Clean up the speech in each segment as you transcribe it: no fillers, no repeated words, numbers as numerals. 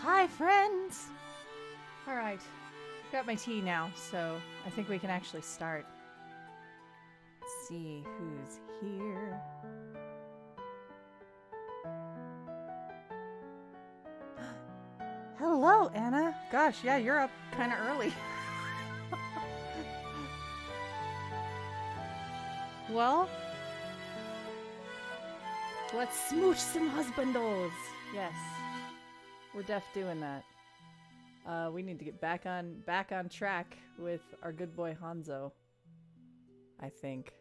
Hi, friends! Alright, I've got my tea now, so I think we can actually start. Let's see who's here. Hello, Anna! Gosh, yeah, you're up kind of early. Well, let's smooch some husbandos! Yes. We're def doing that. We need to get back on track with our good boy Hanzo. I think.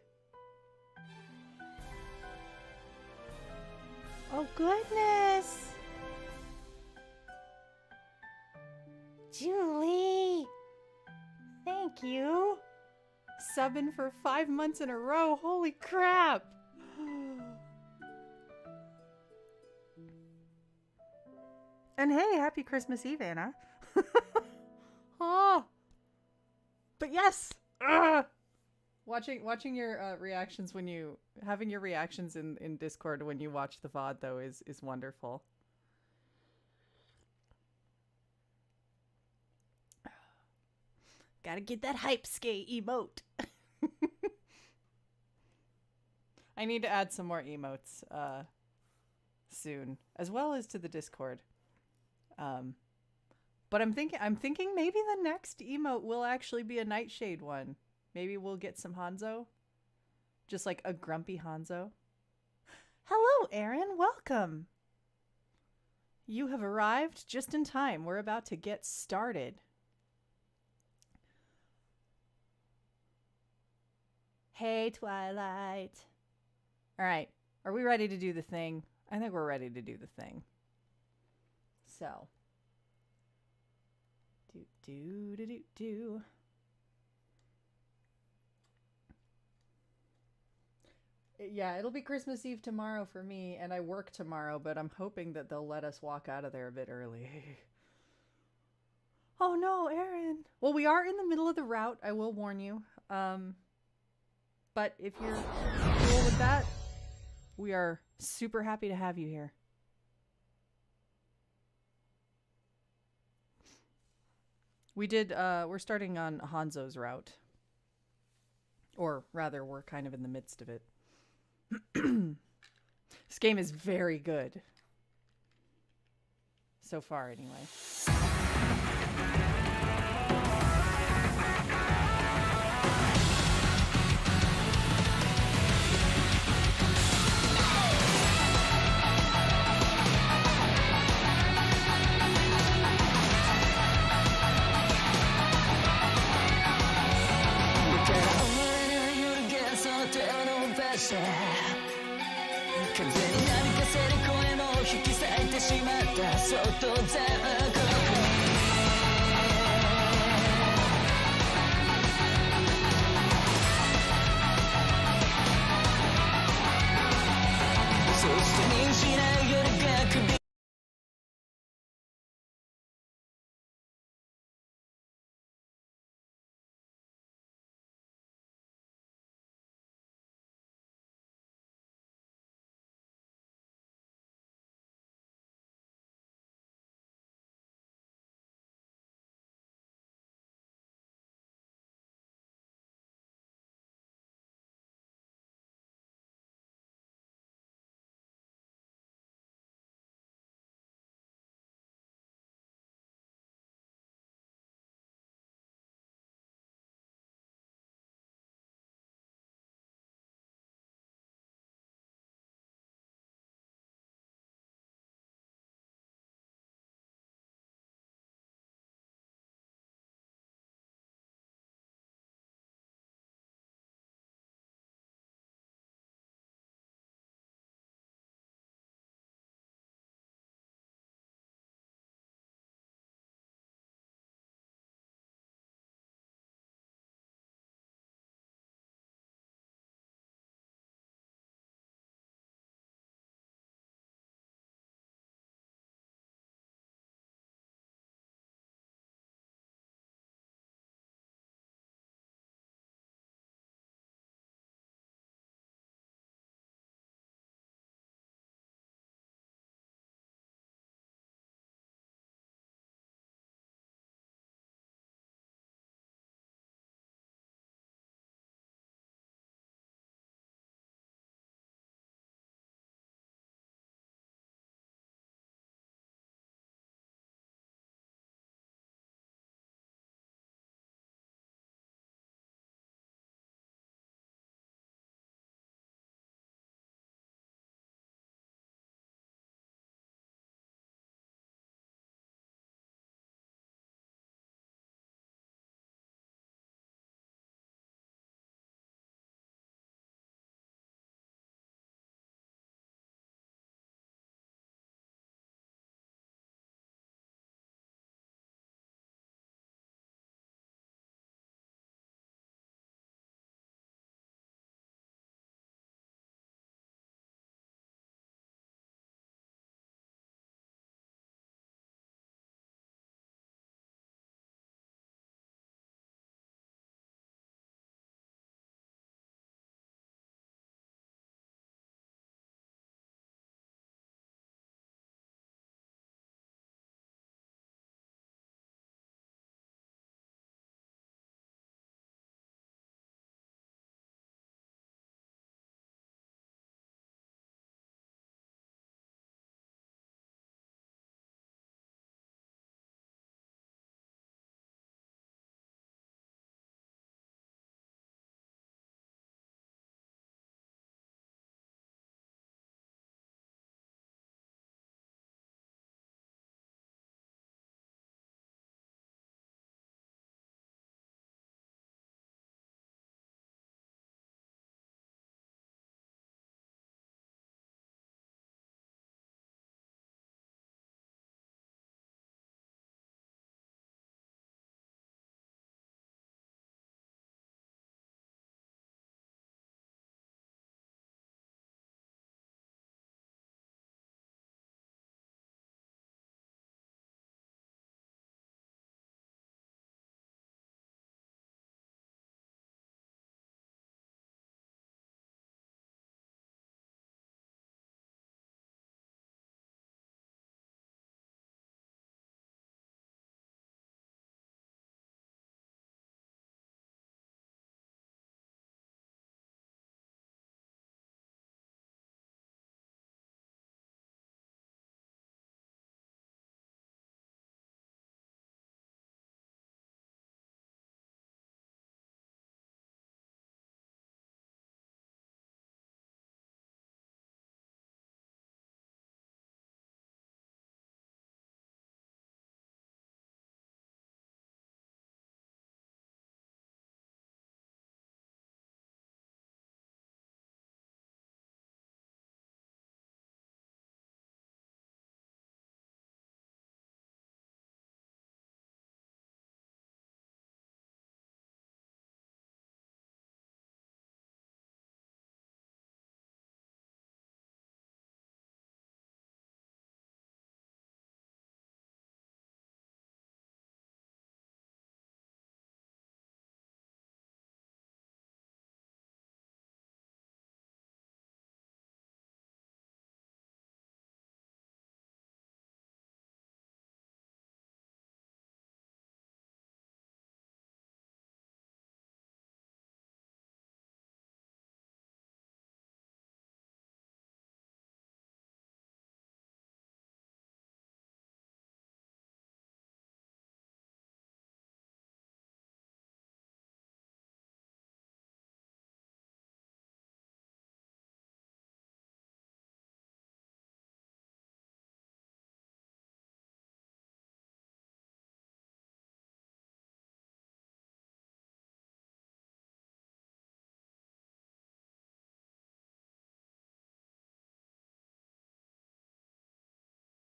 Oh goodness! Julie! Thank you! Subbing for 5 months in a row. Holy crap! And hey, happy Christmas Eve, Anna. Oh, but yes, watching your reactions when you having your reactions in Discord when you watch the VOD though is wonderful. Gotta get that hype skate emote. I need to add some more emotes soon, as well as to the Discord. But I'm thinking maybe the next emote will actually be a Nightshade one. Maybe we'll get some Hanzo. Just like a grumpy Hanzo. Hello, Aaron. Welcome. You have arrived just in time. We're about to get started. Hey, Twilight. All right. Are we ready to do the thing? I think we're ready to do the thing. So. Do. Yeah, it'll be Christmas Eve tomorrow for me, and I work tomorrow, but I'm hoping that they'll let us walk out of there a bit early. Oh no, Aaron. Well, we are in the middle of the route, I will warn you. But if you're cool with that, we are super happy to have you here. We're starting on Hanzo's route. Or rather, we're kind of in the midst of it. This game is very good. So far, anyway.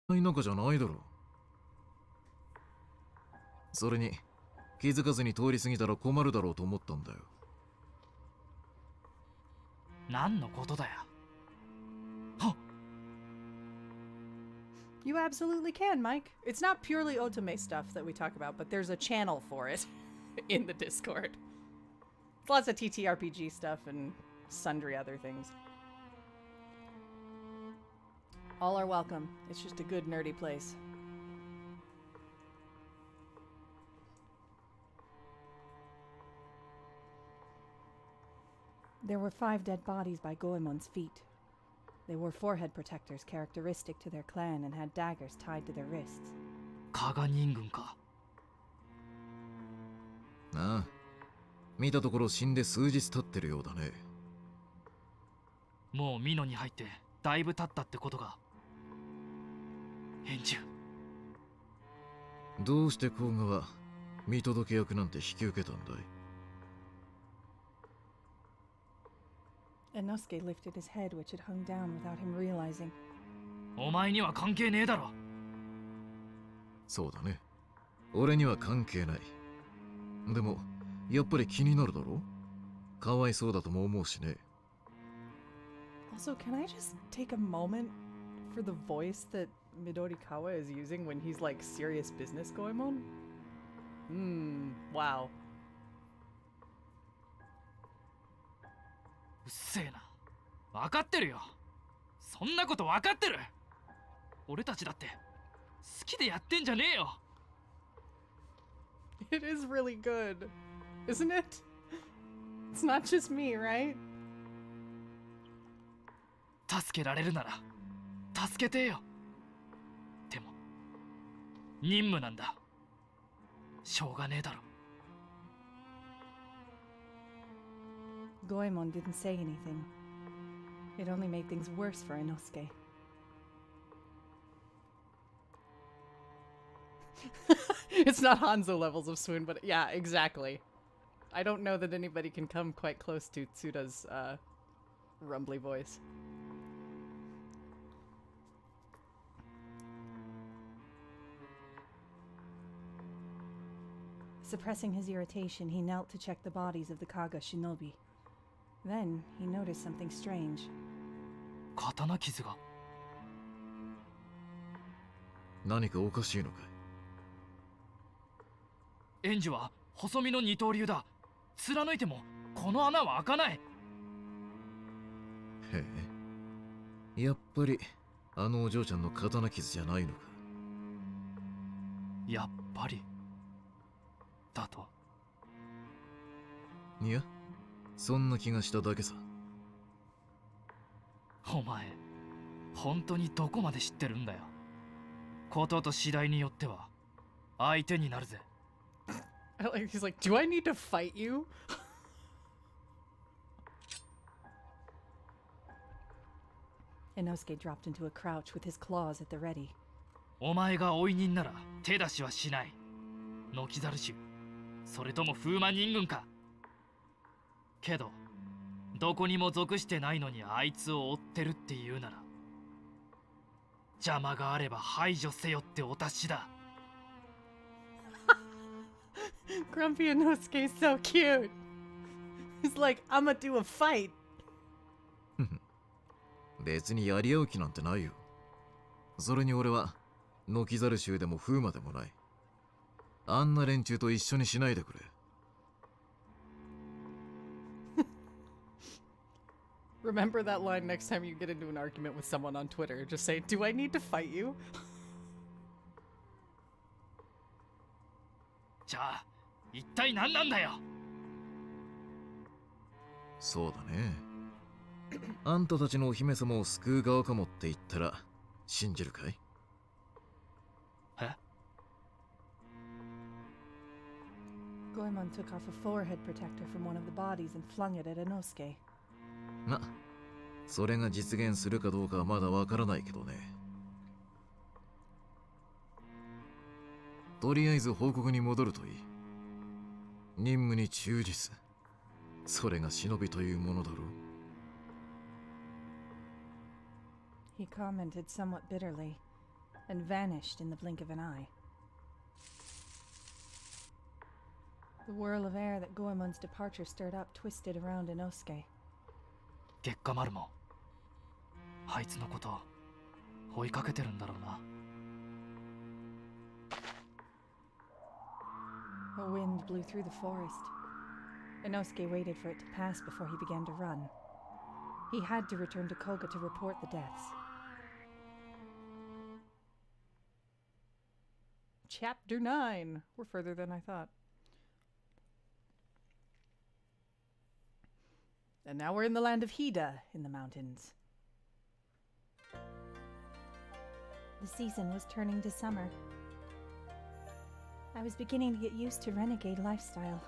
中じゃないだろ。それに気づかずに通り過ぎたら困るだろうと思ったんだよ。何のことだよ。 You absolutely can, Mike. It's not purely otome stuff that we talk about, but there's a channel for it in the Discord. It's lots of TTRPG stuff and sundry other things. All are welcome. It's just a good nerdy place. There were 5 dead bodies by Goemon's feet. They wore forehead protectors characteristic to their clan and had daggers tied to their wrists. 加賀人軍か。ああ、見たところ死んで数日経ってるようだね。もう美濃に入ってだいぶ経ったってことか。返事。どうして甲賀は見届け役なんて引き受けたんだい？ Inosuke lifted his head, which had hung down without him realizing. お前には関係ねえだろ。そうだね。俺には関係ない。でも、やっぱり気になるだろ？かわいそうだとも思うしね。Also, can I just take a moment for the voice that Midorikawa is using when he's like serious business going on? Wow. うっせえな。分かってるよ。そんなこと分かってる。俺たちだって好きでやってんじゃねえよ。It is really good, isn't it? It's not just me, right? 助けられるなら助けてよ。でも任務なんだ。しょうがねえだろ。Goemon didn't say anything. It only made things worse for Inosuke. It's not Hanzo levels of swoon, but yeah, exactly. I don't know that anybody can come quite close to Tsuda's rumbly voice. Suppressing his irritation, he knelt to check the bodies of the Kaga shinobi. Then he noticed something strange. 刀傷が。何かおかしいのかい？エンジは細身の二刀流だ。貫いてもこの穴は開かない。へえ。やっぱりあのお嬢ちゃんの刀傷じゃないのか。やっぱりだと。いや、そんな気がしただけさ。お前本当にどこまで知ってるんだよ。ことと次第によっては相手になるぜ。He's like, do I need to fight you? Inosuke dropped into a crouch with his claws at the ready. お前が追い人なら手出しはしない。ノキザル種、それとも風魔人軍か。けどどこにも属してないのにあいつを追ってるって言うなら、邪魔があれば排除せよってお達しだ。Grumpy Inosuke's so cute. He's like, I'ma do a fight. 別にやり合う気なんてないよ。それに俺はノキザル州でも風魔でもない。あんな連中と一緒にしないでくれ。Remember that line next time you get into an argument with someone on Twitter. Just say, do I need to fight you? じゃあ一体何なんだよ。そうだね。あんたたちのお姫様を救う側かもって言ったら信じるかい？え？ Goemon took off a forehead protector from one of the bodies and flung it at Inosuke. ま、それが実現するかどうかはまだわからないけどね。とりあえず報告に戻るといい。任務に忠実。それが忍びというものだろう。He commented somewhat bitterly. and vanished in the blink of an eye. The whirl of air that Goemon's departure stirred up twisted around Inosuke. 月下丸もあいつのこと追いかけてるんだろうな。 A wind blew through the forest. Inosuke waited for it to pass before he began to run. He had to return to Koga to report the deaths. Chapter 9. We're further than I thought. And now we're in the land of Hida, in the mountains. The season was turning to summer. I was beginning to get used to renegade lifestyle,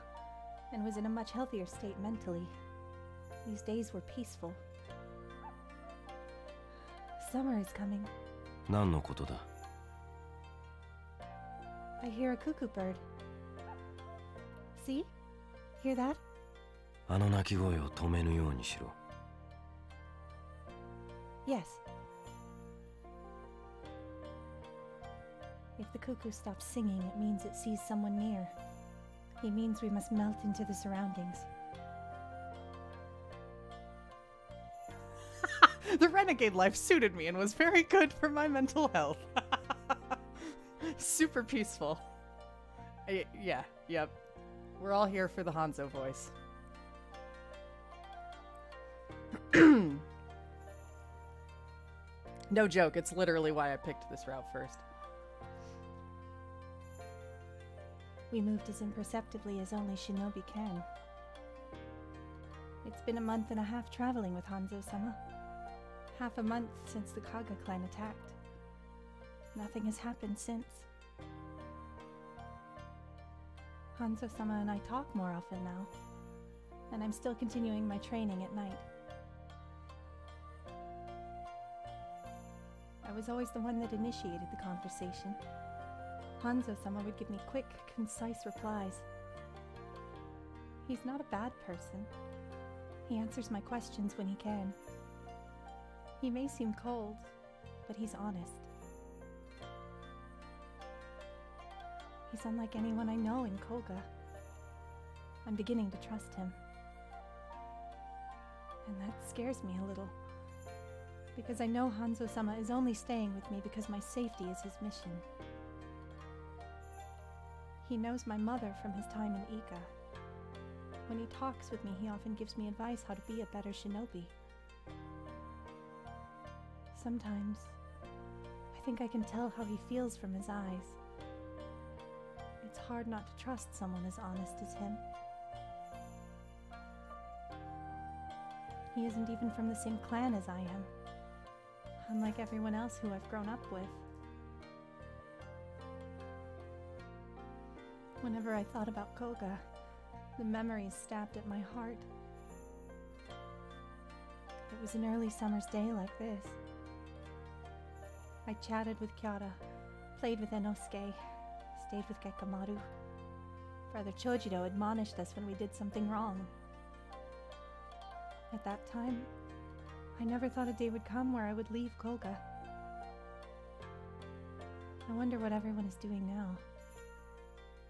and was in a much healthier state mentally. These days were peaceful. Summer is coming. 何のことだ? I hear a cuckoo bird. See? Hear that? あの鳴き声を止めぬようにしろ。 Yes. If the cuckoo stops singing, it means it sees someone near. He means we must melt into the surroundings. The renegade life suited me and was very good for my mental health. Super peaceful. Yeah, yep. We're all here for the Hanzo voice. No joke, it's literally why I picked this route first. We moved as imperceptibly as only shinobi can. It's been a month and a half traveling with Hanzo-sama. Half a month since the Kaga clan attacked. Nothing has happened since. Hanzo-sama and I talk more often now, and I'm still continuing my training at night. I was always the one that initiated the conversation. Hanzo-sama would give me quick, concise replies. He's not a bad person. He answers my questions when he can. He may seem cold, but he's honest. He's unlike anyone I know in Koga. I'm beginning to trust him. And that scares me a little. Because I know Hanzo-sama is only staying with me because my safety is his mission. He knows my mother from his time in Ika. When he talks with me, he often gives me advice how to be a better shinobi. Sometimes, I think I can tell how he feels from his eyes. It's hard not to trust someone as honest as him. He isn't even from the same clan as I am, unlike everyone else who I've grown up with. Whenever I thought about Koga, the memories stabbed at my heart. It was an early summer's day like this. I chatted with Kyara, played with Inosuke, stayed with Gekamaru. Brother Chojiro admonished us when we did something wrong. At that time, I never thought a day would come where I would leave Koga. I wonder what everyone is doing now.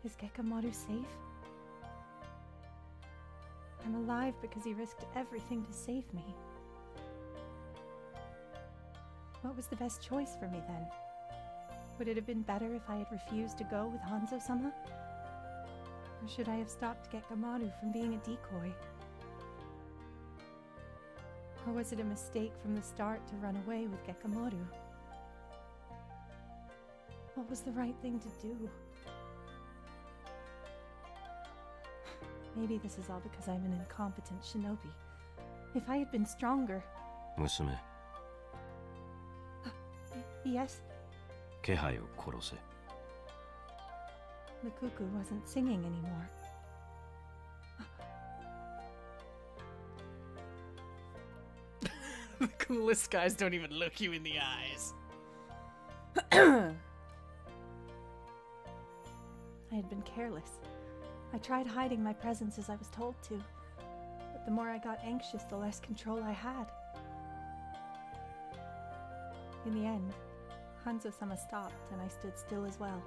Is Gekamaru safe? I'm alive because he risked everything to save me. What was the best choice for me then? Would it have been better if I had refused to go with Hanzo-sama? Or should I have stopped Gekamaru from being a decoy? Or was it a mistake from the start to run away with Gekamaru? What was the right thing to do? Maybe this is all because I'm an incompetent shinobi. If I had been stronger... 娘、 Yes? 気配を殺せ。 The cuckoo wasn't singing anymore. The coolest guys don't even look you in the eyes. I had been careless. I tried hiding my presence as I was told to, but the more I got anxious, the less control I had. In the end, Hanzo-sama stopped, and I stood still as well.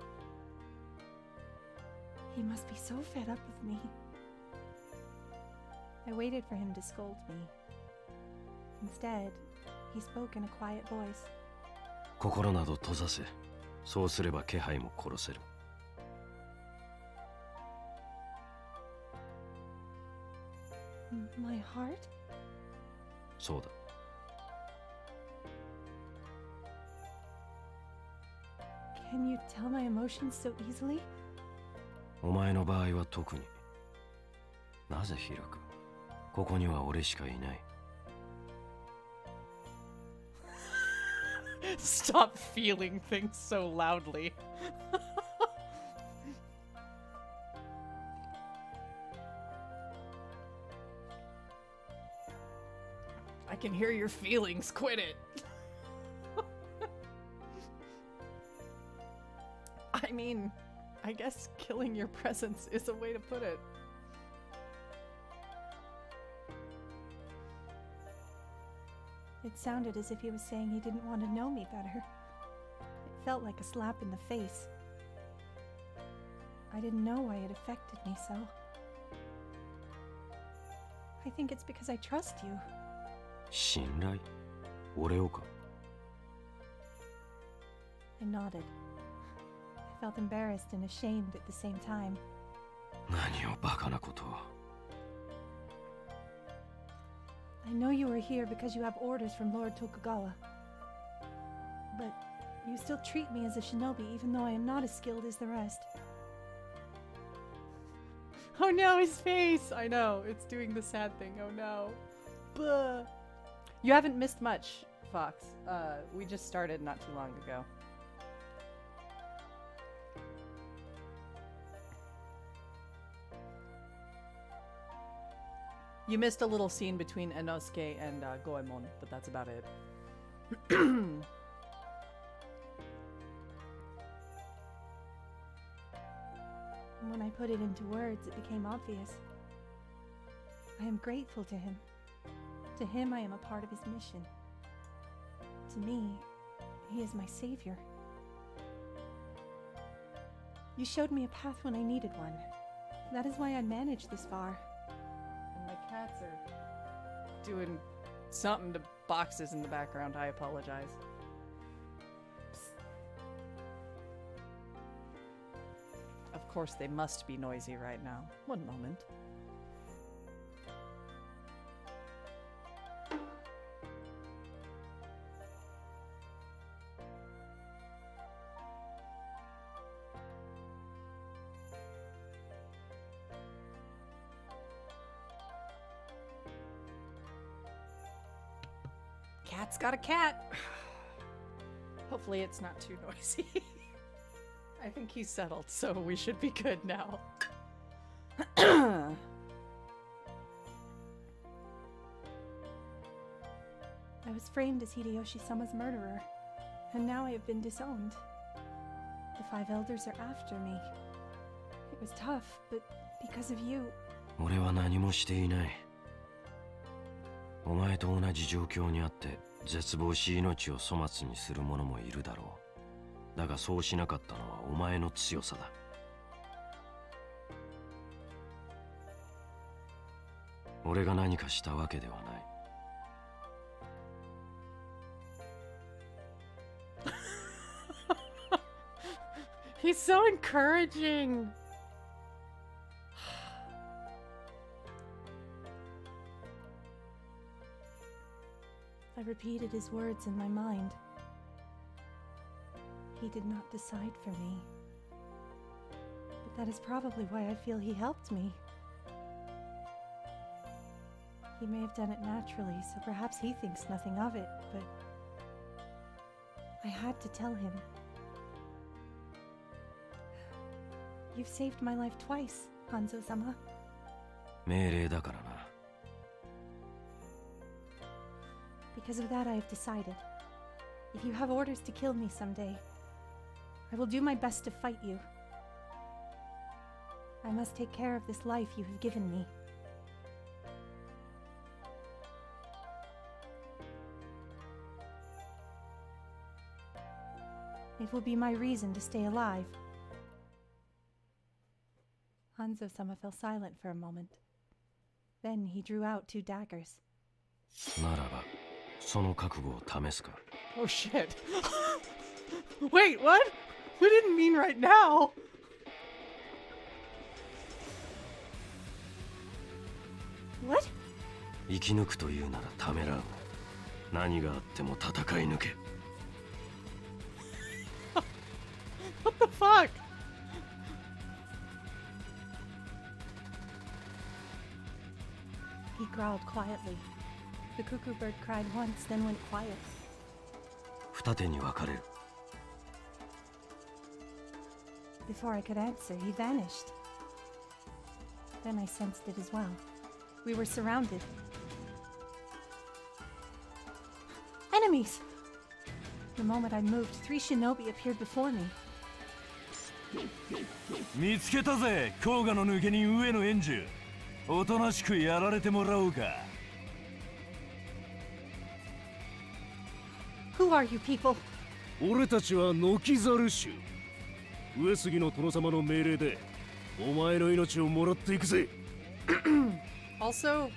He must be so fed up with me. I waited for him to scold me. Instead, he spoke in a quiet voice. 心など閉ざせ。そうすれば気配も殺せる。My heart? そうだ。Can you tell my emotions so easily? お前の場合は特に。なぜ開く？ここには俺しかいない。Stop feeling things so loudly. I can hear your feelings. Quit it. I mean, I guess killing your presence is a way to put it. It sounded as if he was saying he didn't want to know me better. It felt like a slap in the face. I didn't know why it affected me so. I think it's because I trust you. 信頼？俺をか？ I nodded. I felt embarrassed and ashamed at the same time. 何をバカなことを。I know you are here because you have orders from Lord Tokugawa. But you still treat me as a shinobi even though I am not as skilled as the rest. Oh no, his face! I know, it's doing the sad thing. Oh no. Buh. You haven't missed much, Fox. We just started not too long ago. You missed a little scene between Enosuke and Goemon, but that's about it. When I put it into words, it became obvious. I am grateful to him. To him, I am a part of his mission. To me, he is my savior. You showed me a path when I needed one. That is why I managed this far. And my cats are doing something to boxes in the background. I apologize. Psst. Of course, they must be noisy right now. One moment. Cat's got a cat. Hopefully it's not too noisy. I think he's settled, so we should be good now. I was framed as Hideyoshi-sama's murderer, and now I have been disowned. The five elders are after me. It was tough, but because of you... 俺は何もしていない。お前と同じ状況にあって絶望し命を粗末にする者もいるだろう。だがそうしなかったのはお前の強さだ。俺が何かしたわけではない。He's so encouraging. I repeated his words in my mind. He did not decide for me. But that is probably why I feel he helped me. He may have done it naturally, so perhaps he thinks nothing of it, but I had to tell him. You've saved my life twice, Hanzo-sama. 命令だからな。Because of that, I have decided. If you have orders to kill me someday, I will do my best to fight you. I must take care of this life you have given me. It will be my reason to stay alive. Hanzo-sama fell silent for a moment. Then he drew out 2 daggers. ならば、その覚悟を試すか。 Oh shit. Wait, what? We didn't mean right now. What? 生き抜くというならためらう。何があっても戦い抜け。 What the fuck? He growled quietly. The cuckoo bird cried once, then went quiet. 二手に分かれる。 Before I could answer, he vanished. Then I sensed it as well. We were surrounded. Enemies! The moment I moved, 3 shinobi appeared before me. 見つけたぜ、甲賀の抜け人上野援助。おとなしくやられてもらおうか。 Who are you people? 俺たちはノキザル種。上杉の殿様の命令でお前の命をもらっていくぜ。Also,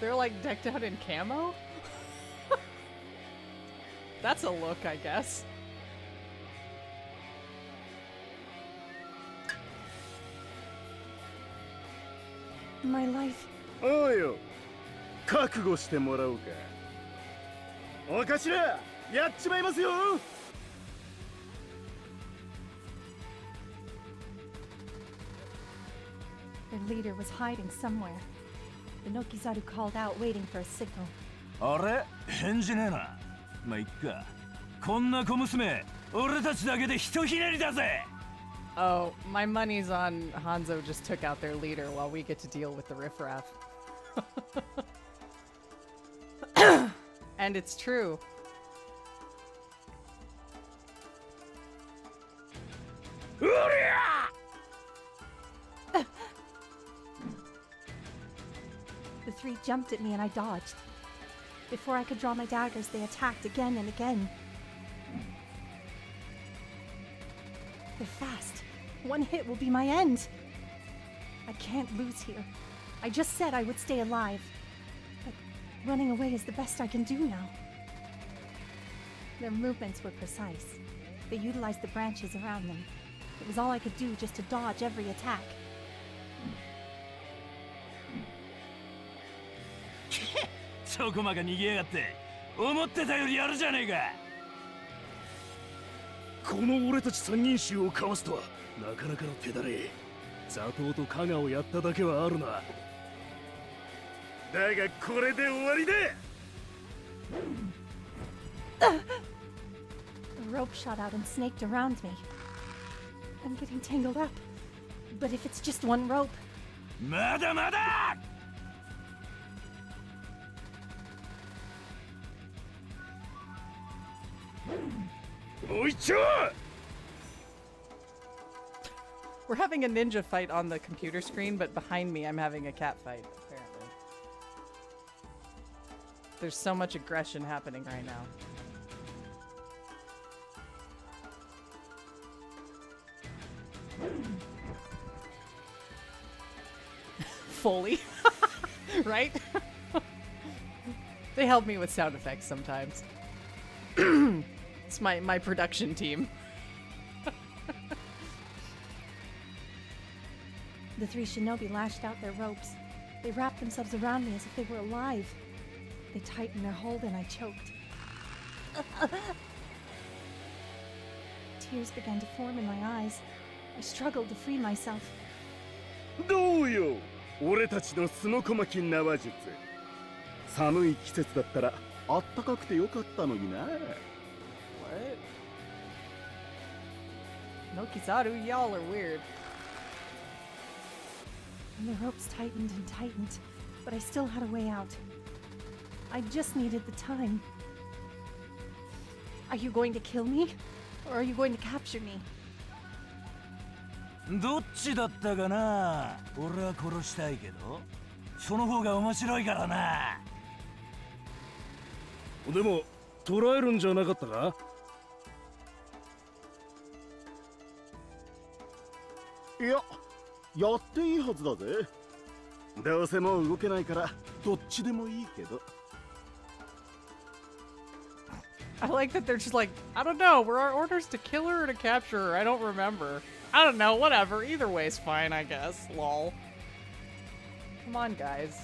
they're like decked out in camo? That's a look, I guess. My life. おうよ、覚悟してもらおうか。お頭、やっちまいますよ。 Their leader was hiding somewhere. The Nokizaru called out, waiting for a signal. あれ、返事ねえな。まあ、いっか。こんな小娘、俺たちだけでひとひねりだぜ。 Oh, my money's on Hanzo just took out their leader while we get to deal with the riffraff. And it's true. The 3 jumped at me and I dodged. Before I could draw my daggers, they attacked again and again. They're fast. 1 hit will be my end. I can't lose here. I just said I would stay alive. But running away is the best I can do now. Their movements were precise. They utilized the branches around them. It was all I could do just to dodge every attack. そこまが逃げやがって。思ってたよりやるじゃねえか。この俺たち3人衆をかわすとはなかなかの手だれ。座頭と加賀をやっただけはあるな。だがこれで終わりだ。 The rope shot out and snaked around me. I'm getting tangled up. But if it's just 1 rope, まだまだ。 おいちょ！ We're having a ninja fight on the computer screen, but behind me I'm having a cat fight, apparently. There's so much aggression happening right now. Foley. Right? They help me with sound effects sometimes. It's my production team. the 3 shinobi lashed out their ropes. They wrapped themselves around me as if they were alive. They tightened their hold and I choked. Tears began to form in my eyes. I struggled to free myself. どうよ、俺たちのすのこまき縄術。寒い季節だったらあったかくてよかったのにな。 What? Nokizaru, y'all are weird. And the ropes tightened and tightened, but I still had a way out. I just needed the time. Are you going to kill me? Or are you going to capture me? どっちだったかな。俺は殺したいけど、その方が面白いからな。でも捕らえるんじゃなかったか？いや、やっていいはずだぜ。どうせもう動けないからどっちでもいいけど。 I like that they're just like, I don't know, were our orders to kill her or to capture her? I don't remember. I don't know, whatever. Either way's fine, I guess. Lol. Come on, guys.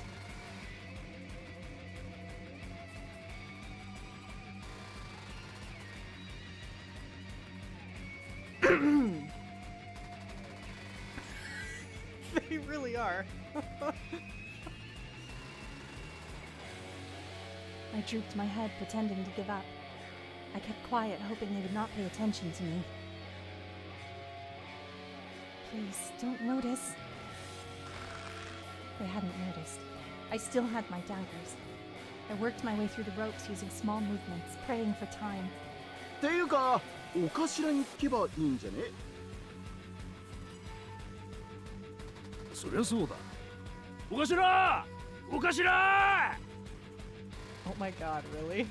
They really are. I drooped my head, pretending to give up. I kept quiet, hoping they would not pay attention to me. Please, don't notice. They hadn't noticed. I still had my daggers. I worked my way through the ropes using small movements, praying for time. っていうか、お頭に聞けばいいんじゃね？そりゃそうだ。お頭！お頭！ Oh my god, really?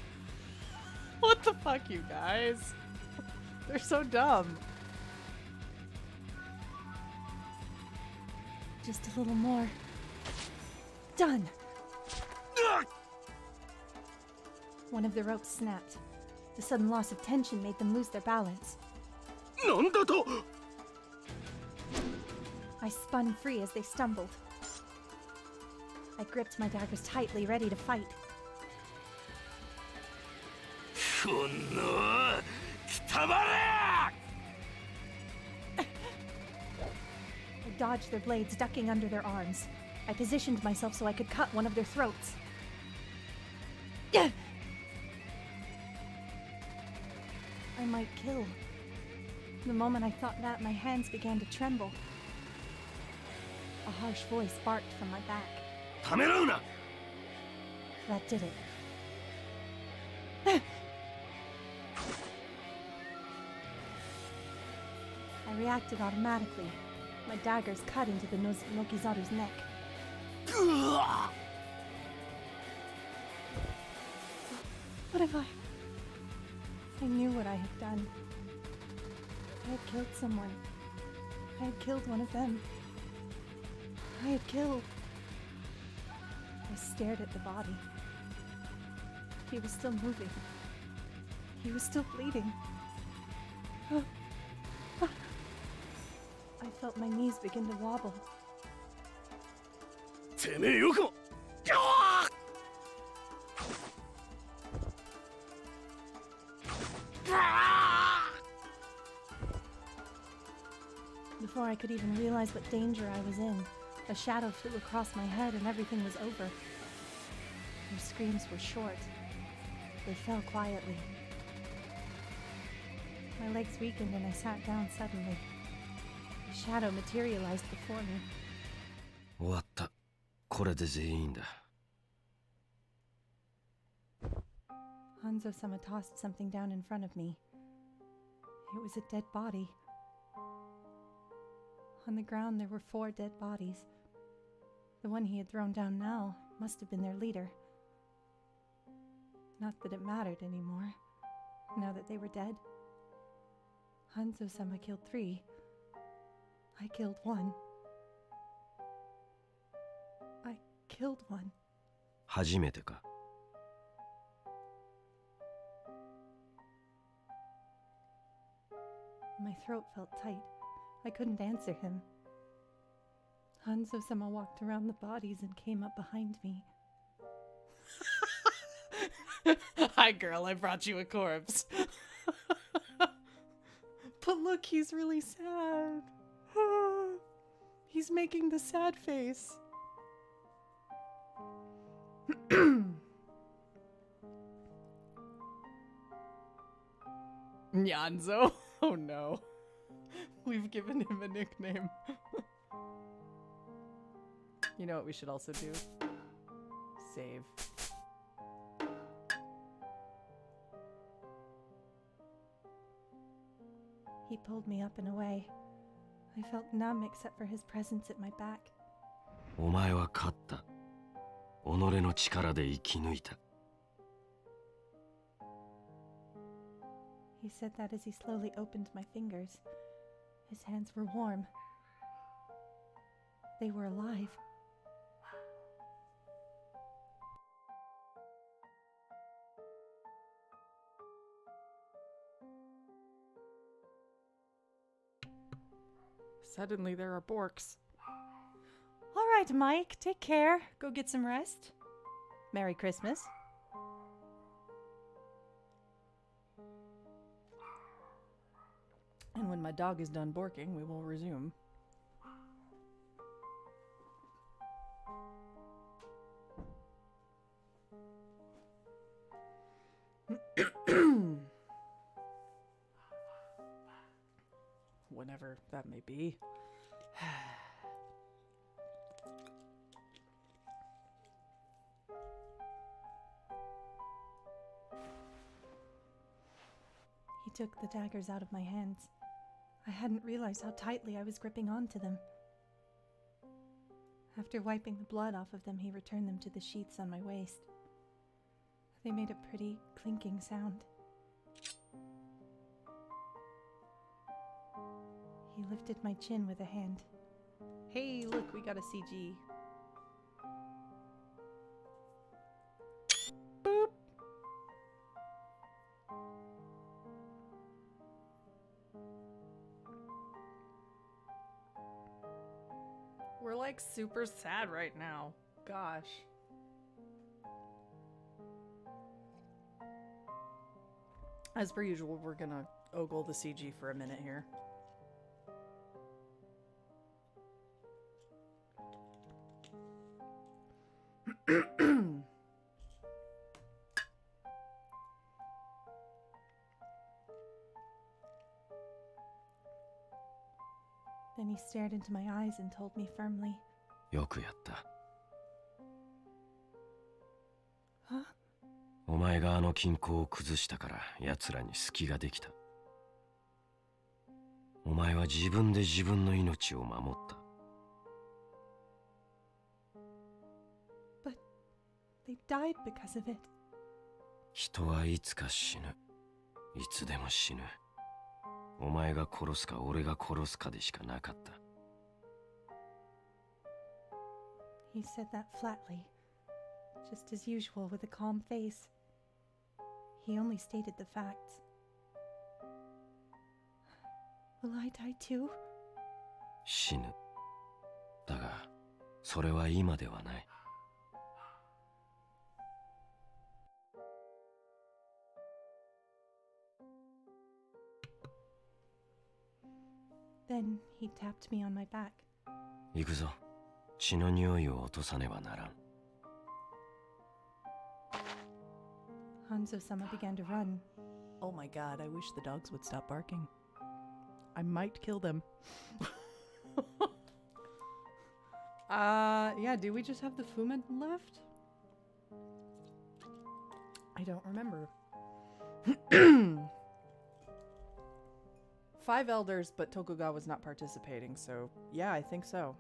What the fuck, you guys? They're so dumb. Just a little more. Done! One of the ropes snapped. The sudden loss of tension made them lose their balance. なんだと！ I spun free as they stumbled. I gripped my daggers tightly, ready to fight. このくたばれ！ I dodged their blades, ducking under their arms. I positioned myself so I could cut one of their throats. I might kill. The moment I thought that, my hands began to tremble. A harsh voice barked from my back. ためらうな！ That did it. I reacted automatically. My daggers cut into the Nokizaru's neck. What have I... I knew what I had done. I had killed someone. I had killed one of them. I had killed... I stared at the body. He was still moving. He was still bleeding. I felt my knees begin to wobble. てめえよくも！ Before I could even realize what danger I was in, a shadow flew across my head and everything was over. Their screams were short. They fell quietly. My legs weakened and I sat down suddenly. A shadow materialized before me. 終わった。これで全員だ。 Hanzo-sama tossed something down in front of me. It was a dead body. On the ground there were 4 dead bodies. The one he had thrown down now must have been their leader. Not that it mattered anymore, now that they were dead. Hanzo-sama killed 3. I killed 1. I killed 1. 初めてか。 My throat felt tight. I couldn't answer him. Hanzo-sama walked around the bodies and came up behind me. Hi, girl, I brought you a corpse. But look, he's really sad. He's making the sad face. Nyanzo? Oh no. We've given him a nickname. You know what we should also do? Save. He pulled me up and away. I felt numb except for his presence at my back. お前は勝った。己の力で生き抜いた。He said that as he slowly opened my fingers. His hands were warm. They were alive. Suddenly there are borks. All right, Mike, take care. Go get some rest. Merry Christmas. And when my dog is done borking, we will resume. Whenever that may be. He took the daggers out of my hands. I hadn't realized how tightly I was gripping onto them. After wiping the blood off of them, he returned them to the sheaths on my waist. They made a pretty clinking sound. He lifted my chin with a hand. Hey, look, we got a CG. Boop. We're like super sad right now. Gosh. As per usual, we're gonna ogle the CG for a minute here. Then he stared into my eyes and told me firmly, よくやった。 Huh? お前があの均衡を崩したから奴らに隙ができた。お前は自分で自分の命を守った。 But they died because of it. 人はいつか死ぬ。いつでも死ぬ。お前が殺すか俺が殺すかでしかなかった。 He said that flatly, just as usual with a calm face. He only stated the facts. Will I die too? 死ぬ。だが、それは今ではない。 Then he tapped me on my back. 行くぞ。血の匂いを落とさねばならん。 Hanzo-sama began to run. Oh my god, I wish the dogs would stop barking. I might kill them. Yeah, do we just have the Fumen left? I don't remember. 5 elders, but Tokugawa's not participating, so yeah, I think so.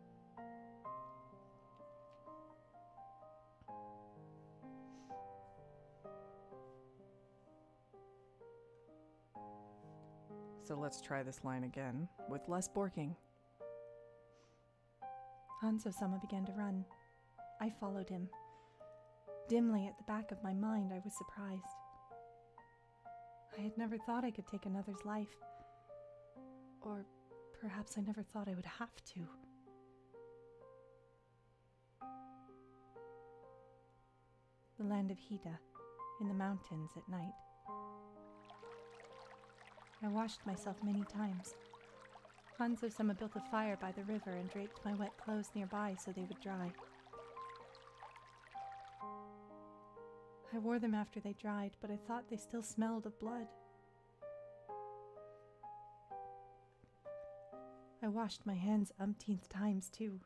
So let's try this line again, with less borking. Hanzo-sama began to run. I followed him. Dimly at the back of my mind, I was surprised. I had never thought I could take another's life. Or perhaps I never thought I would have to. The land of Hida, in the mountains at night. I washed myself many times. Hanzo-sama built a fire by the river and draped my wet clothes nearby so they would dry. I wore them after they dried, but I thought they still smelled of blood. I washed my hands umpteenth times too,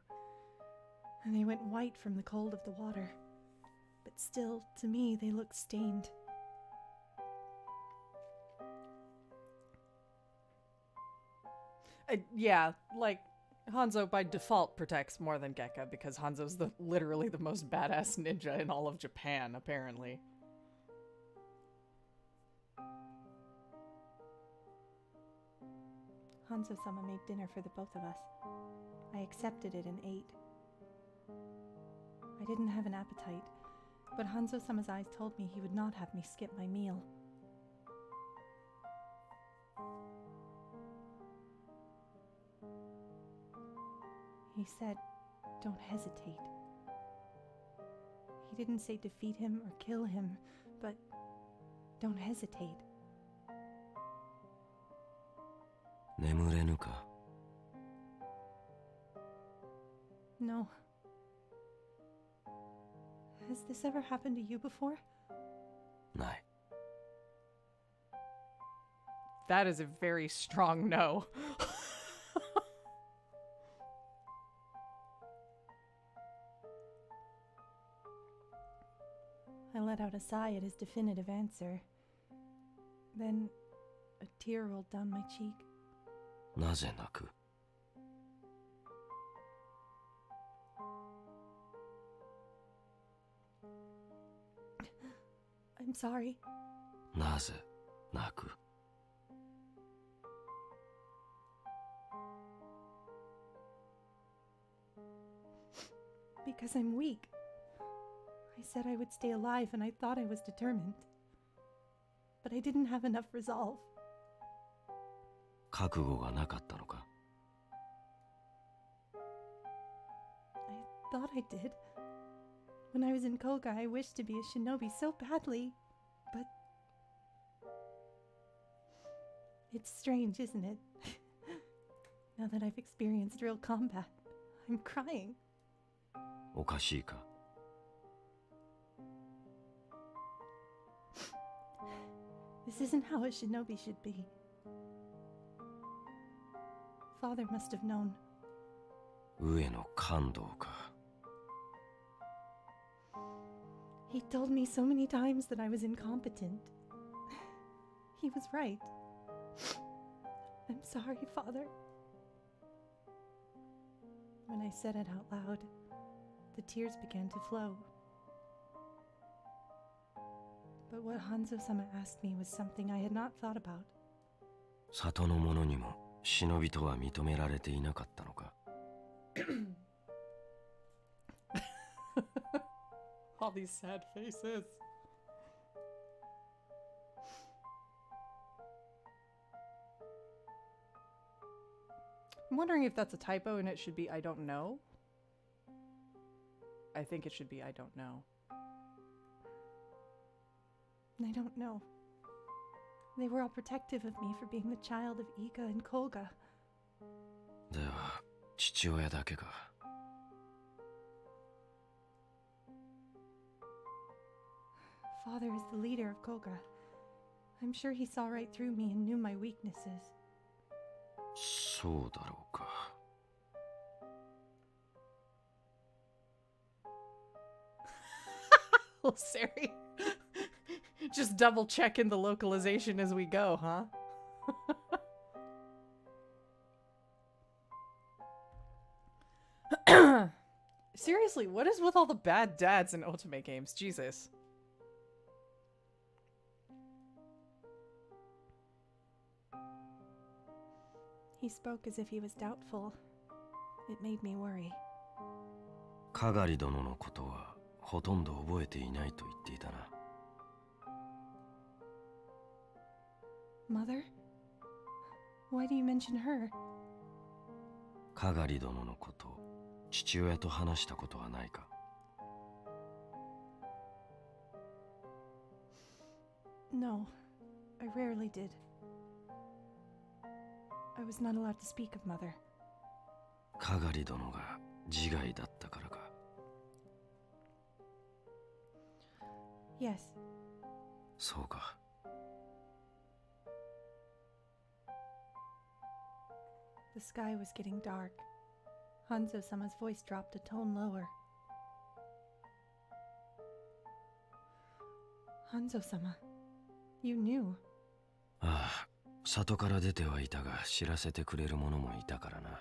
and they went white from the cold of the water. But still, to me, they looked stained. Yeah, like, Hanzo by default protects more than Gekka because Hanzo's literally the most badass ninja in all of Japan, apparently. Hanzo-sama made dinner for the both of us. I accepted it and ate. I didn't have an appetite, but Hanzo-sama's eyes told me he would not have me skip my meal. He said, "Don't hesitate." He didn't say defeat him or kill him, but don't hesitate. 眠れぬか No. Has this ever happened to you before? ない That is a very strong no. I let out a sigh at his definitive answer. Then a tear rolled down my cheek. なぜ泣く I'm sorry. なぜ泣く Because I'm weak. I said I would stay alive and I thought I was determined. But I didn't have enough resolve. 覚悟がなかったのか I thought I did. When I was in Koga, I wished to be a shinobi so badly. But it's strange, isn't it? Now that I've experienced real combat, I'm crying. おかしいか This isn't how a shinobi should be. Father must have known. 上の感動か He told me so many times that I was incompetent. He was right. I'm sorry, Father. When I said it out loud, the tears began to flow. But what Hanzo-sama asked me was something I had not thought about. 里の者にも忍びとは認められていなかったのか All these sad faces. I'm wondering if that's a typo and it should be I don't know. I think it should be I don't know. I don't know. They were all protective of me for being the child of Ika and Koga. では父親だけか Father is the leader of Koga. I'm sure he saw right through me and knew my weaknesses. そうだろうか Well, Sari. Just double checking the localization as we go, huh? Seriously, what is with all the bad dads in Otome games? Jesus. He spoke as if he was doubtful. It made me worry. かがり殿のことはほとんど覚えていないと言っていたな Mother? Why do you mention her? かがり殿のこと父親と話したことはないか No, I rarely did. I was not allowed to speak of mother. かがり殿が自害だったからか Yes, そうか the sky was getting dark. Hanzo-sama's voice dropped a tone lower. Hanzo-sama, you knew. ああ里から出てはいたが知らせてくれる者もいたからな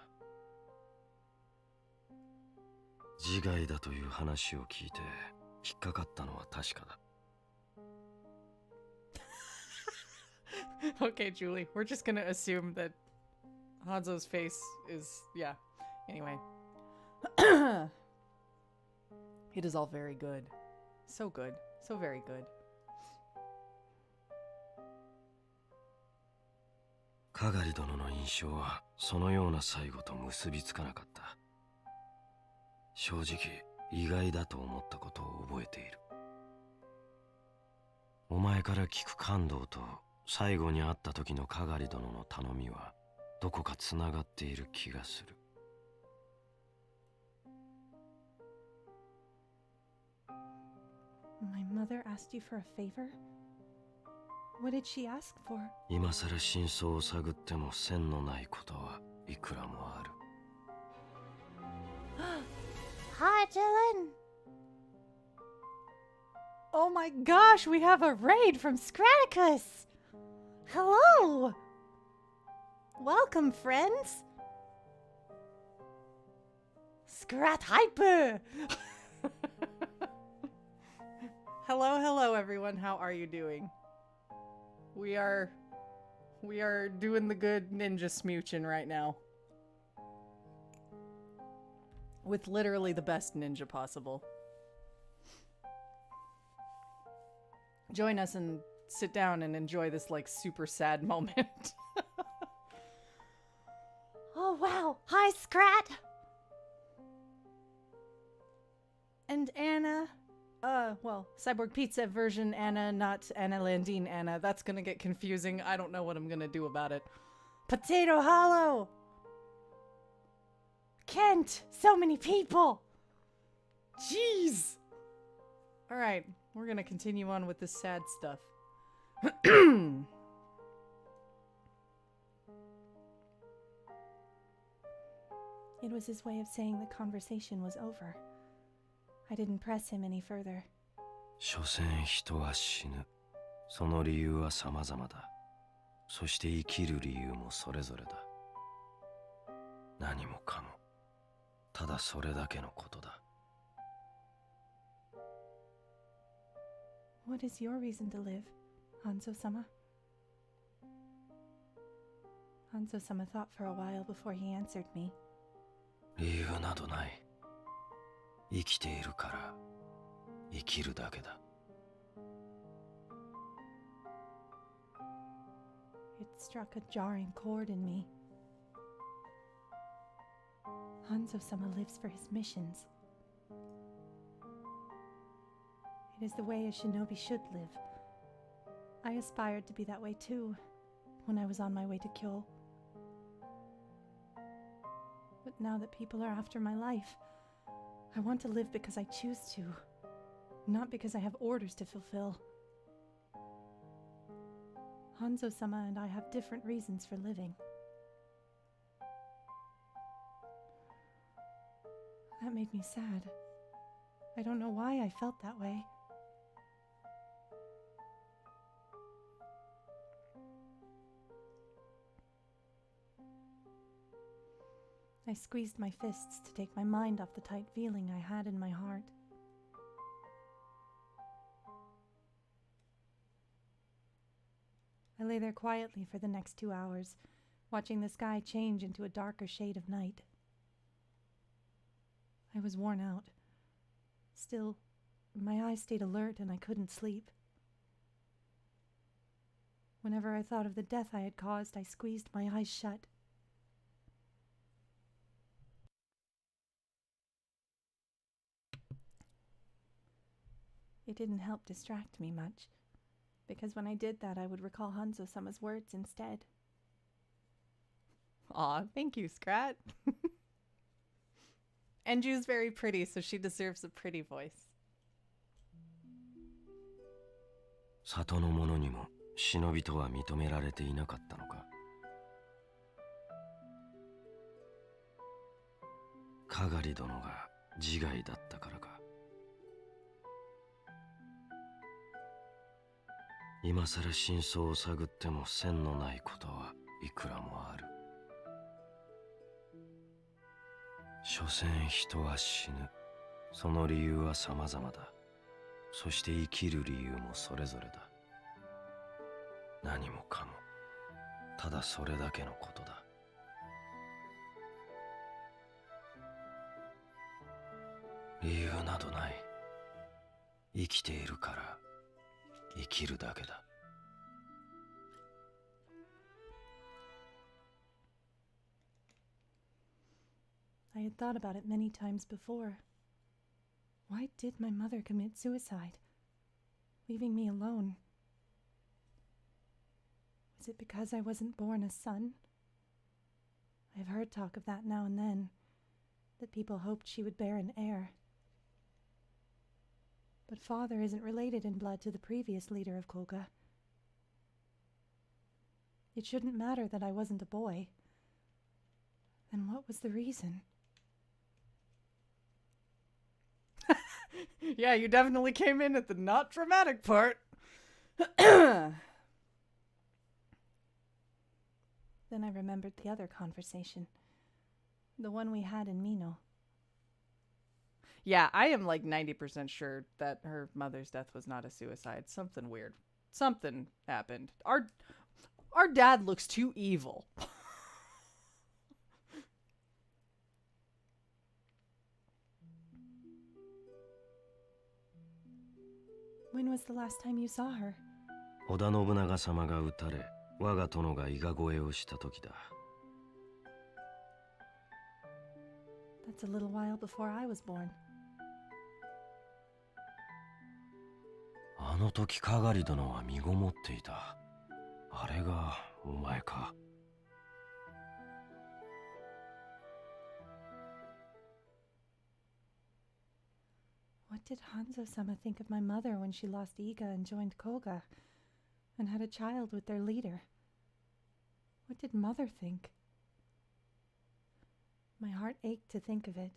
自害だという話を聞いて引っかかったのは確かだ Okay, Julie, we're just gonna assume that Hanzo's face is, yeah. Anyway. It is all very good. So good. So very good. かがり殿の印象はそのような最後と結びつかなかった。正直意外だと思ったことを覚えている。お前から聞く感動と最後に会った時のかがり殿の頼みはどこかつながっている気がする。My mother asked you for a favor? What did she ask for? 今さら真相を探っても線のないことはいくらもある。Hi, Dylan! Oh my gosh, we have a raid from Scraticus! Hello! Welcome, friends! Scrat Hyper! Hello everyone. How are you doing? We are doing the good ninja smooching right now. With literally the best ninja possible. Join us and sit down and enjoy this like super sad moment. Oh wow! Hi, Scrat! And Anna. Well, Cyborg Pizza version Anna, not Anna Landine Anna. That's gonna get confusing. I don't know what I'm gonna do about it. Potato Hollow! Kent! So many people! Jeez! Alright, we're gonna continue on with this sad stuff. It was his way of saying the conversation was over. I didn't press him any further. 所詮人は死ぬ。その理由は様々だ。そして生きる理由もそれぞれだ。何もかも。ただそれだけのことだ。What is your reason to live, Hanzo-sama? Hanzo-sama thought for a while before he answered me. 理由などない。生きているから生きるだけだ。It struck a jarring chord in me. Hanzo-sama lives for his missions. It is the way a shinobi should live. I aspired to be that way too, when I was on my way to Kyo. But now that people are after my life, I want to live because I choose to, not because I have orders to fulfill. Hanzo-sama and I have different reasons for living. That made me sad. I don't know why I felt that way. I squeezed my fists to take my mind off the tight feeling I had in my heart. I lay there quietly for the next 2 hours, watching the sky change into a darker shade of night. I was worn out. Still, my eyes stayed alert and I couldn't sleep. Whenever I thought of the death I had caused, I squeezed my eyes shut. It didn't help distract me much, because when I did that, I would recall Hanzo-sama's words instead. Aw, thank you, Scrat. Enju's very pretty, so she deserves a pretty voice. 里の者にも忍びとは認められていなかったのか。かがり殿が自害だったからか。今さら真相を探っても線のないことはいくらもある。所詮人は死ぬ。その理由は様々だ。そして生きる理由もそれぞれだ。何もかもただそれだけのことだ。理由などない。生きているから生きるだけだ。I had thought about it many times before. Why did my mother commit suicide, leaving me alone? Was it because I wasn't born a son? I've heard talk of that now and then, that people hoped she would bear an heir. But father isn't related in blood to the previous leader of Koga. It shouldn't matter that I wasn't a boy. Then what was the reason? Yeah, you definitely came in at the not dramatic part. Then I remembered the other conversation. The one we had in Mino. Yeah, I am like 90% sure that her mother's death was not a suicide. Something weird. Something happened. Our dad looks too evil. When was the last time you saw her? 織田信長様が討たれ、我が殿が伊賀越えをした時だ。That's a little while before I was born. あの時かがり殿は身ごもっていた。あれがお前か。What did Hanzo-sama think of my mother when she lost Iga and joined Koga, and had a child with their leader? What did mother think? My heart ached to think of it.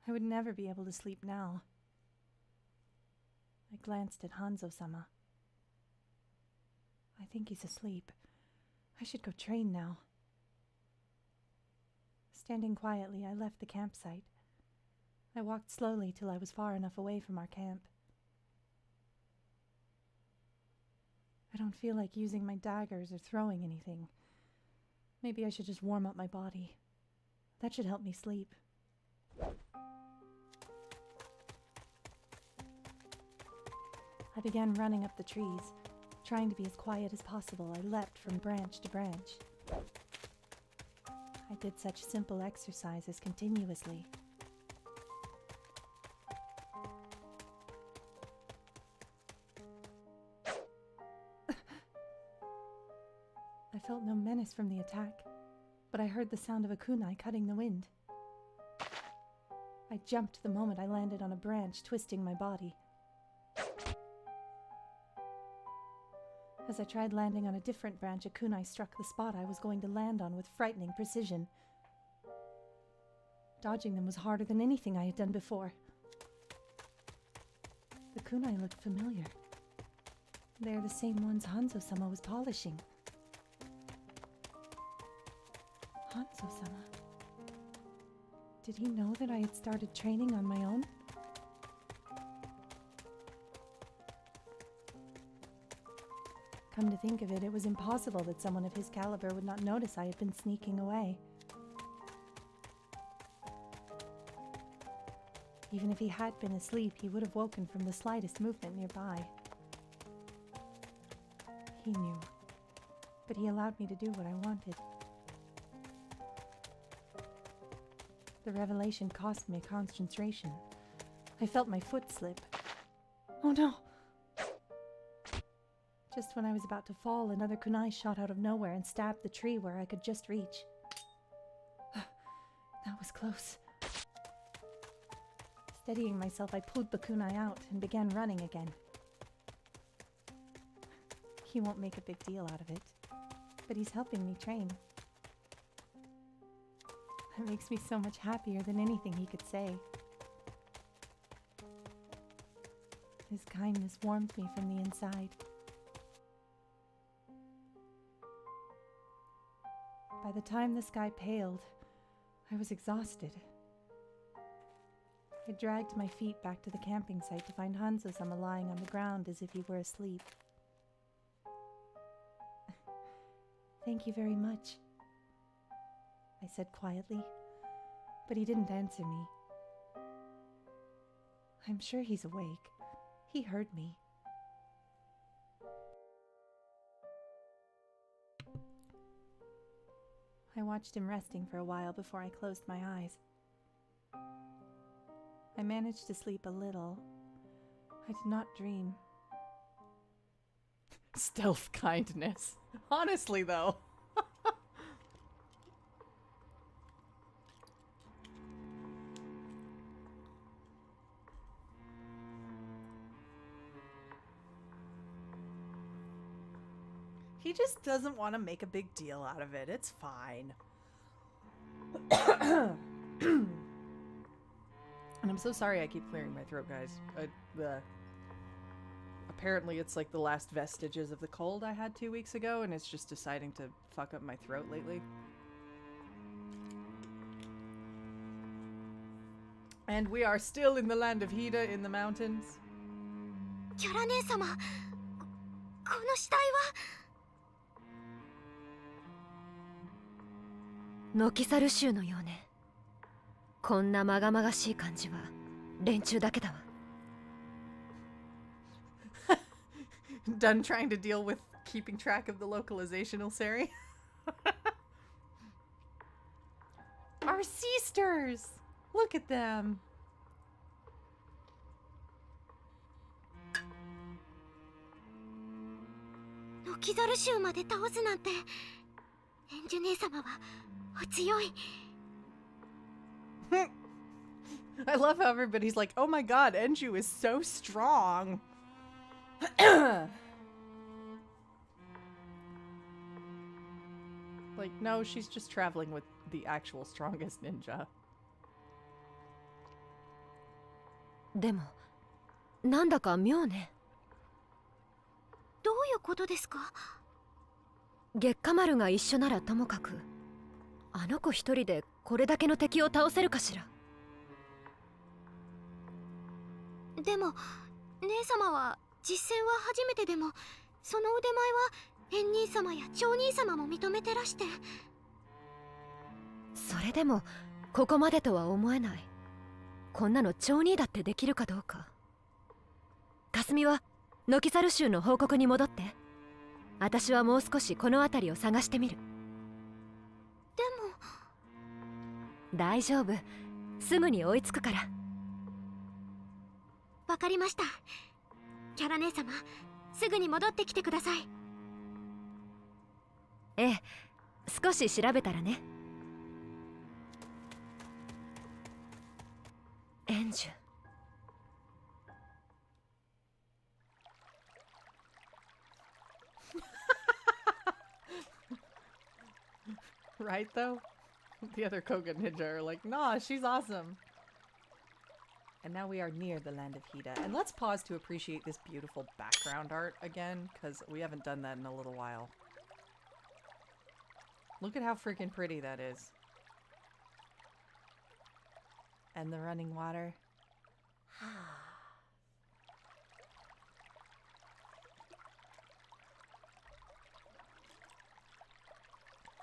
I would never be able to sleep now. I glanced at Hanzo-sama. I think he's asleep. I should go train now. Standing quietly, I left the campsite. I walked slowly till I was far enough away from our camp. I don't feel like using my daggers or throwing anything. Maybe I should just warm up my body. That should help me sleep. I began running up the trees. Trying to be as quiet as possible, I leapt from branch to branch. I did such simple exercises continuously. I felt no menace from the attack, but I heard the sound of a kunai cutting the wind. I jumped the moment I landed on a branch, twisting my body. As I tried landing on a different branch, a kunai struck the spot I was going to land on with frightening precision. Dodging them was harder than anything I had done before. The kunai looked familiar. They're the same ones Hanzo-sama was polishing. Hanzo-sama. Did he know that I had started training on my own? Come to think of it, it was impossible that someone of his caliber would not notice I had been sneaking away. Even if he had been asleep, he would have woken from the slightest movement nearby. He knew, but he allowed me to do what I wanted. The revelation cost me concentration. I felt my foot slip. Oh no! Just when I was about to fall, another kunai shot out of nowhere and stabbed the tree where I could just reach. That was close. Steadying myself, I pulled the kunai out and began running again. He won't make a big deal out of it, but he's helping me train. That makes me so much happier than anything he could say. His kindness warmed me from the inside. By the time the sky paled, I was exhausted. I dragged my feet back to the camping site to find Hanzo-sama lying on the ground as if he were asleep. Thank you very much, I said quietly, but he didn't answer me. I'm sure he's awake. He heard me. I watched him resting for a while before I closed my eyes. I managed to sleep a little. I did not dream. Stealth kindness. Honestly, though. He just doesn't want to make a big deal out of it. It's fine. And I'm so sorry I keep clearing my throat, guys. Apparently it's like the last vestiges of the cold I had 2 weeks ago, and it's just deciding to fuck up my throat lately. And we are still in the land of Hida in the mountains. キャラ姉様、この死体はノキサル州のようね。こんなまがまがしい感じは連中だけだわ。Done trying to deal with keeping track of the localizational Sari. Our sisters! Look at them! ノキザル州まで倒すなんて、エンジュ姉様はお強い。I love how everybody's like, oh my god, Enju is so strong. Like, no, she's just traveling with the actual strongest ninja. でも、なんだか妙ね。どういうことですか？月下丸が一緒ならともかく、あの子一人でこれだけの敵を倒せるかしら。でも、姉様は実戦は初めてでも、その腕前はエン兄様や長兄様も認めてらして。それでもここまでとは思えない。こんなの長兄だってできるかどうか。かすみはノキザル州の報告に戻って。私はもう少しこの辺りを探してみる。でも大丈夫、すぐに追いつくから。わかりました。キャラ姉様、すぐに戻ってきてください。ええ、少し調べたらね。エンジュ。Right, though? The other Koga ninja are like, nah, she's awesome. And now we are near the land of Hida. And let's pause to appreciate this beautiful background art again, because we haven't done that in a little while. Look at how freaking pretty that is. And the running water.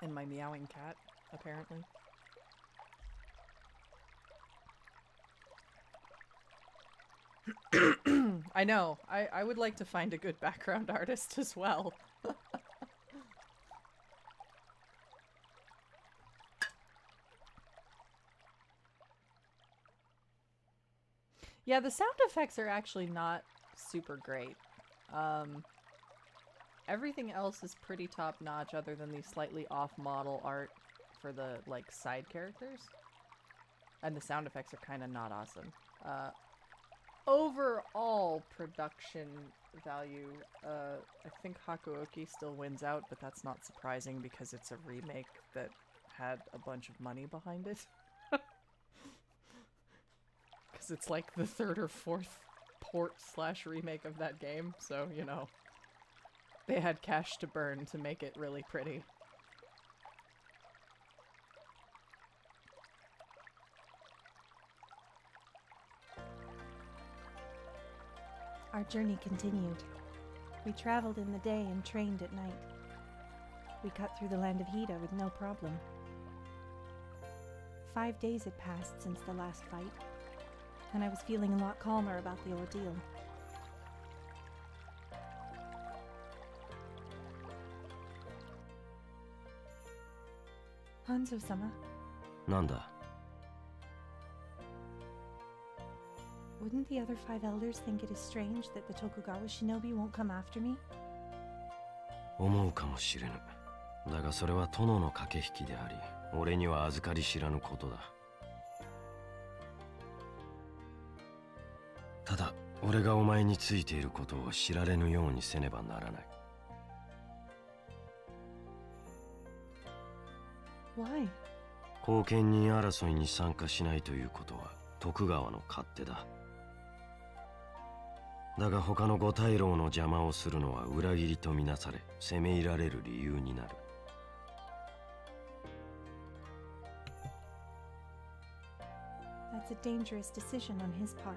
And my meowing cat, apparently. I know. I would like to find a good background artist as well. Yeah, the sound effects are actually not super great. Everything else is pretty top-notch other than the slightly off-model art for the, like, side characters. And the sound effects are kind of not awesome. Overall production value, I think Hakuoki still wins out, but that's not surprising because it's a remake that had a bunch of money behind it. Because it's like the third or fourth port/remake of that game, so, you know. They had cash to burn to make it really pretty. Our journey continued. We traveled in the day and trained at night. We cut through the land of Hida with no problem. 5 days had passed since the last fight, and I was feeling a lot calmer about the ordeal. Hanzo-sama, なんだ wouldn't the other 5 elders think it is strange that the Tokugawa shinobi won't come after me? 思うかもしれぬ。だがそれは殿の駆け引きであり、俺には預かり知らぬことだ。ただ、俺がお前についていることを知られぬようにせねばならない。Why? 後見人争いに参加しないということは徳川の勝手だ。だが他の五大老の邪魔をするのは裏切りとみなされ、責め入られる理由になる。That's a dangerous decision on his part.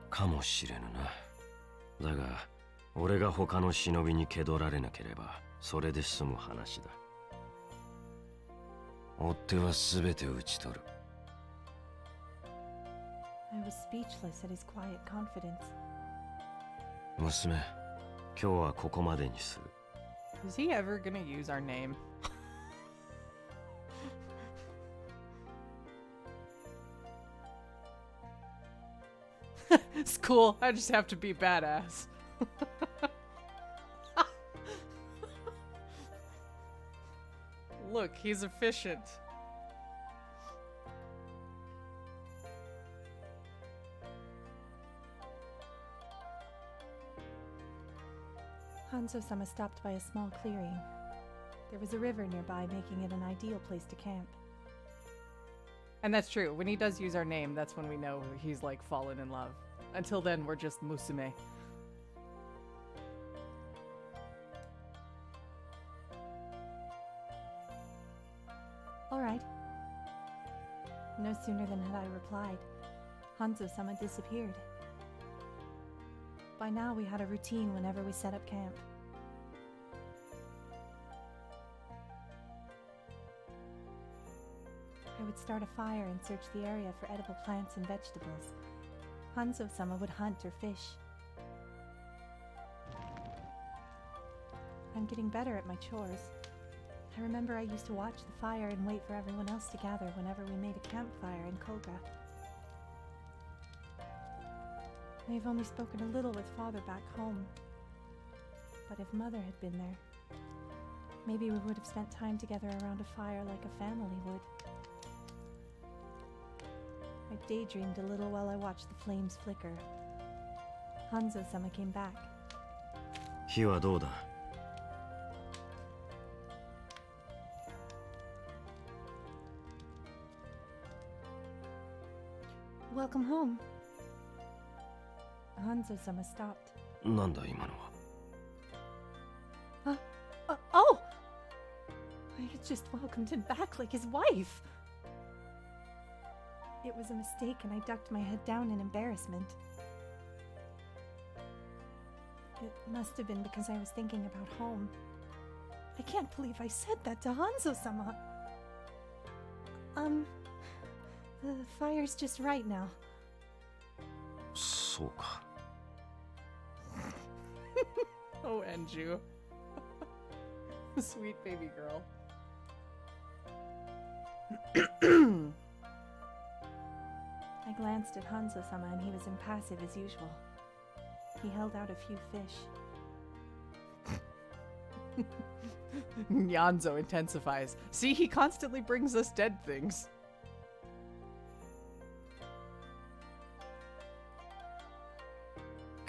かもしれぬな。だが、俺が他の忍びに気取られなければ、それで済む話だ。追っ手は全て討ち取る。I was speechless at his quiet confidence. 娘、今日はここまでにする。Is he ever gonna use our name? It's cool. I just have to be badass. Look, he's efficient. Hanzo-sama stopped by a small clearing. There was a river nearby, making it an ideal place to camp. And that's true. When he does use our name, that's when we know he's like fallen in love. Until then, we're just Musume. All right. No sooner than had I replied, Hanzo-sama disappeared. By now, we had a routine whenever we set up camp. I would start a fire and search the area for edible plants and vegetables. Hanzo-sama would hunt or fish. I'm getting better at my chores. I remember I used to watch the fire and wait for everyone else to gather whenever we made a campfire in Koga. I have only spoken a little with father back home. But if mother had been there, maybe we would have spent time together around a fire like a family would. I daydreamed a little while I watched the flames flicker. Hanzo-sama came back. 火はどうだ Welcome home. Hanzo-sama stopped. なんだ今のは Oh! I had just welcomed him back like his wife! It was a mistake and I ducked my head down in embarrassment. It must have been because I was thinking about home. I can't believe I said that to Hanzo-sama. The fire's just right now. そうか Oh, Enju. Sweet baby girl. I glanced at Hanzo-sama and he was impassive as usual. He held out a few fish. Nyanzo intensifies. See, he constantly brings us dead things.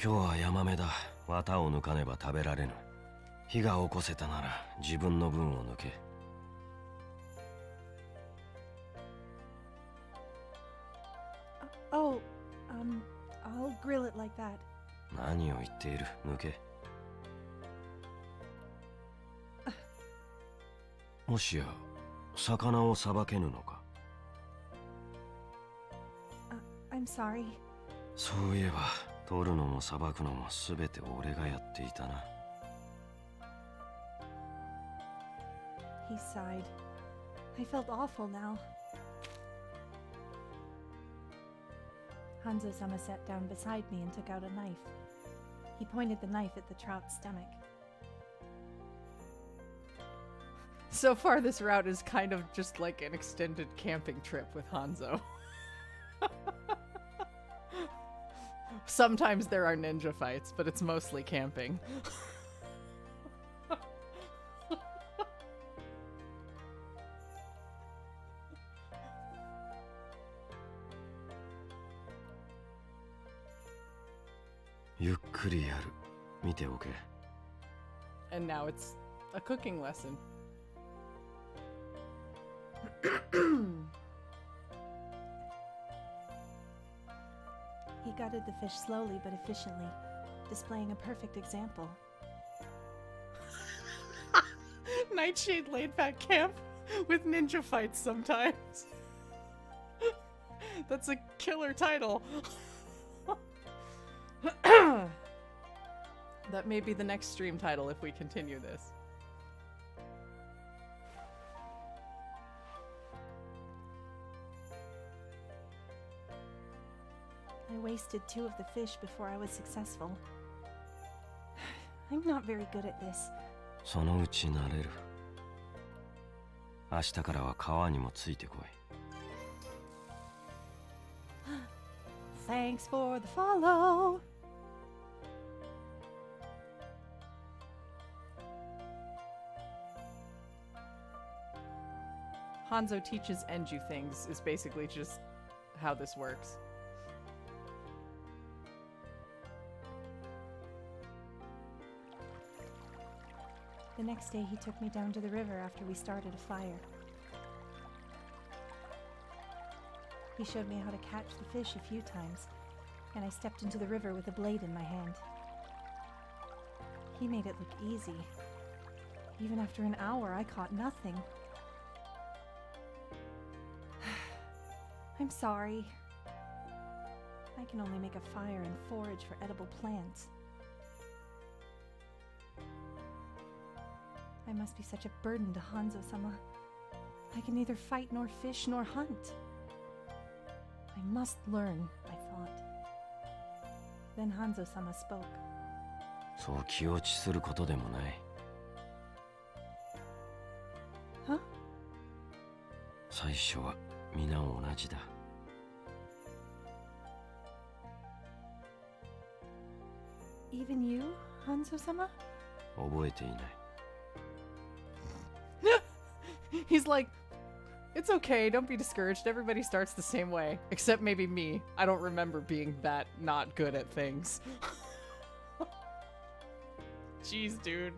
今日はヤマメだ。綿を抜かねば食べられぬ。火が起こせたなら自分の分を抜け。Oh, I'll grill it like that. 何を言っている。抜け。もしや魚をさばけぬのか。I'm sorry. そういえば取るのもさばくのもすべて俺がやっていたな。He sighed. I felt awful now. Hanzo-sama sat down beside me and took out a knife. He pointed the knife at the trout's stomach. So far, this route is kind of just like an extended camping trip with Hanzo. Sometimes there are ninja fights, but it's mostly camping. And now it's a cooking lesson. He gutted the fish slowly but efficiently, displaying a perfect example. Nightshade laid back camp with ninja fights sometimes. That's a killer title. That may be the next stream title if we continue this. I wasted 2 of the fish before I was successful. I'm not very good at this. そのうち慣れる。明日からは川にもついてこい。Thanks for the follow! Hanzo teaches Enju things is basically just how this works. The next day he took me down to the river after we started a fire. He showed me how to catch the fish a few times, and I stepped into the river with a blade in my hand. He made it look easy. Even after an hour, I caught nothing. I'm sorry. I can only make a fire and forage for edible plants. I must be such a burden to Hanzo-sama. I can neither fight nor fish nor hunt. I must learn, I thought. Then Hanzo-sama spoke. そう気落ちすることでもない。Huh? 最初は皆同じだ。Even you, Hanzo-sama? 覚えていない。He's like, it's okay, don't be discouraged. Everybody starts the same way. Except maybe me. I don't remember being that not good at things. Jeez, dude.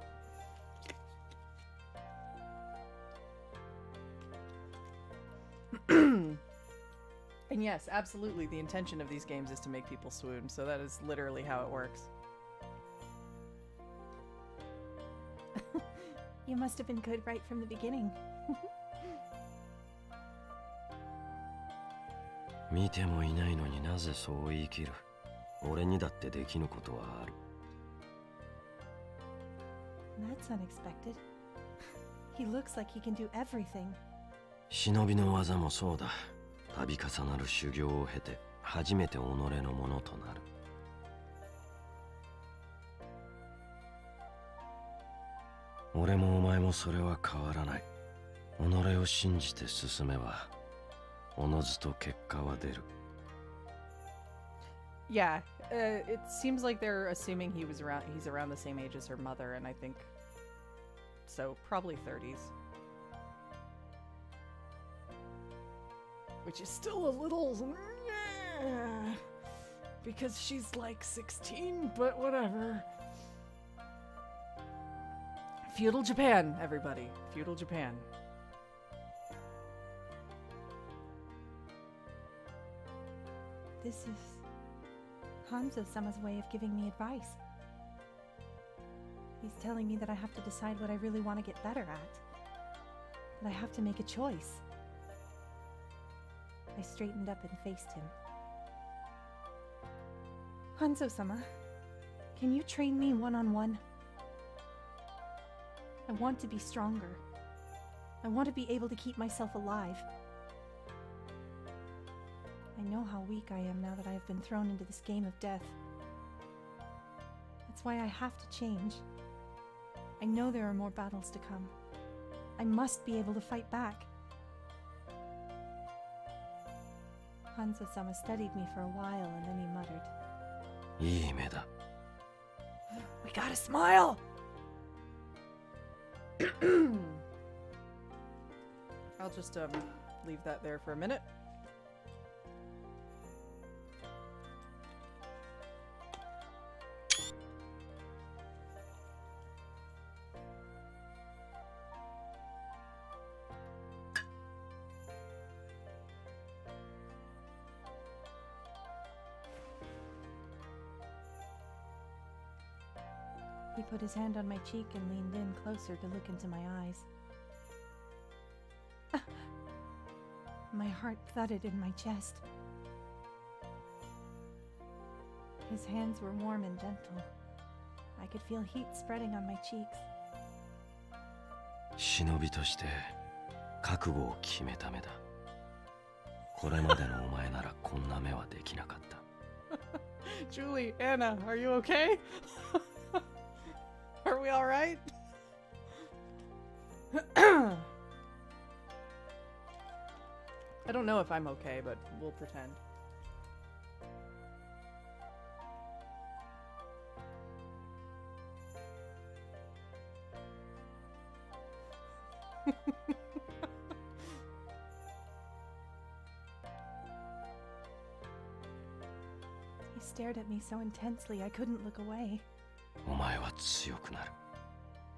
And yes, absolutely, the intention of these games is to make people swoon, so that is literally how it works. You must have been good right from the beginning. 見てもいないのになぜそう言い切る。俺にだってできぬことはある。That's unexpected. He looks like he can do everything. 忍びの技もそうだ。度重なる修行を経て初めて己のものとなる。俺もお前もそれは変わらない。己を信じて進めばおのずと結果は出る。Yeah, it seems like they're assuming he's around the same age as her mother, and I think so, probably 30s. Which is still a little because she's like 16, but whatever. Feudal Japan, everybody. Feudal Japan. This is Hanzo-sama's way of giving me advice. He's telling me that I have to decide what I really want to get better at. That I have to make a choice. I straightened up and faced him. Hanzo-sama, can you train me one-on-one? I want to be stronger. I want to be able to keep myself alive. I know how weak I am now that I have been thrown into this game of death. That's why I have to change. I know there are more battles to come. I must be able to fight back. Hanzo-sama studied me for a while and then he muttered, いい目だ。 We gotta smile! I'll just leave that there for a minute. He put his hand on my cheek and leaned in closer to look into my eyes. My heart thudded in my chest. His hands were warm and gentle. I could feel heat spreading on my cheeks. 忍びとして覚悟を決めた目だ。これまでのお前ならこんな目はできなかった。Julie, Anna, are you okay? Are we alright? I don't know if I'm okay, but we'll pretend. He stared at me so intensely I couldn't look away. お前は強くなる。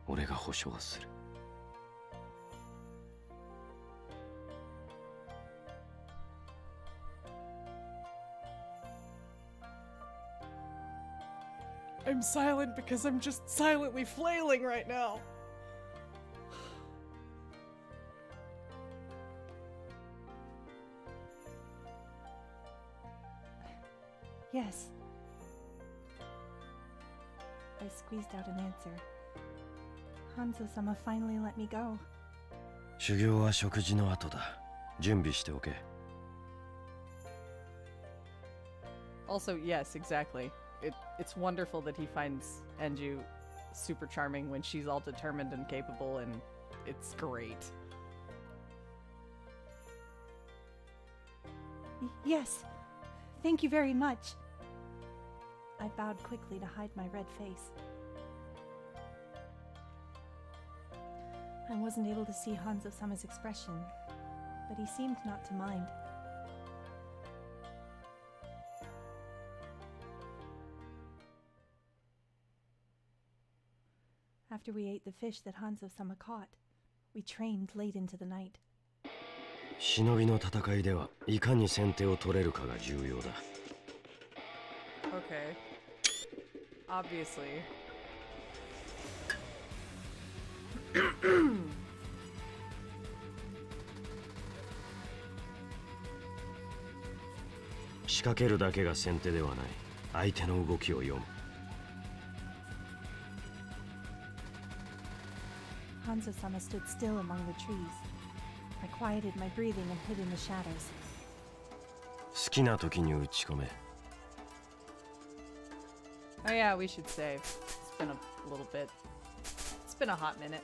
俺が保証する。 I'm silent because I'm just silently flailing right now. Yes. I squeezed out an answer. Hanzo-sama finally let me go. 修行は食事の後だ。準備しておけ。 Also, yes, exactly. It's wonderful that he finds Enju super charming when she's all determined and capable, and it's great. Yes. Thank you very much. I bowed quickly to hide my red face. I wasn't able to see Hanzo-sama's expression, but he seemed not to mind. After we ate the fish that Hanzo-sama caught, we trained late into the night. 忍びの戦いではいかに先手を取れるかが重要だ。 Okay. Obviously. 仕掛けるだけが先手ではない。相手の動きを読む。 Hanzo-sama stood still among the trees. I quieted my breathing and hid in the shadows. 好きな時に打ち込め。 Oh yeah, we should save. It's been a little bit. It's been a hot minute.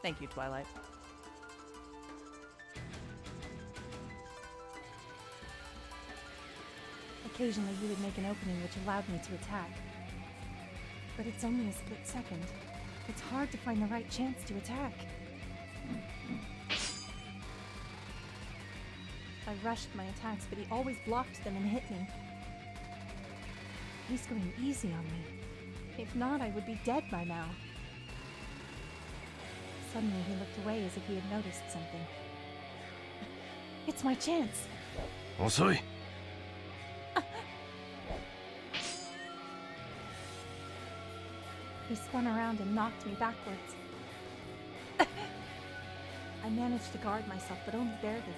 Thank you, Twilight. Occasionally he would make an opening which allowed me to attack. But it's only a split second. It's hard to find the right chance to attack. I rushed my attacks, but he always blocked them and hit me. He's going easy on me. If not, I would be dead by now. Suddenly he looked away as if he had noticed something. It's my chance! 遅い。 He spun around and knocked me backwards. I managed to guard myself, but only barely.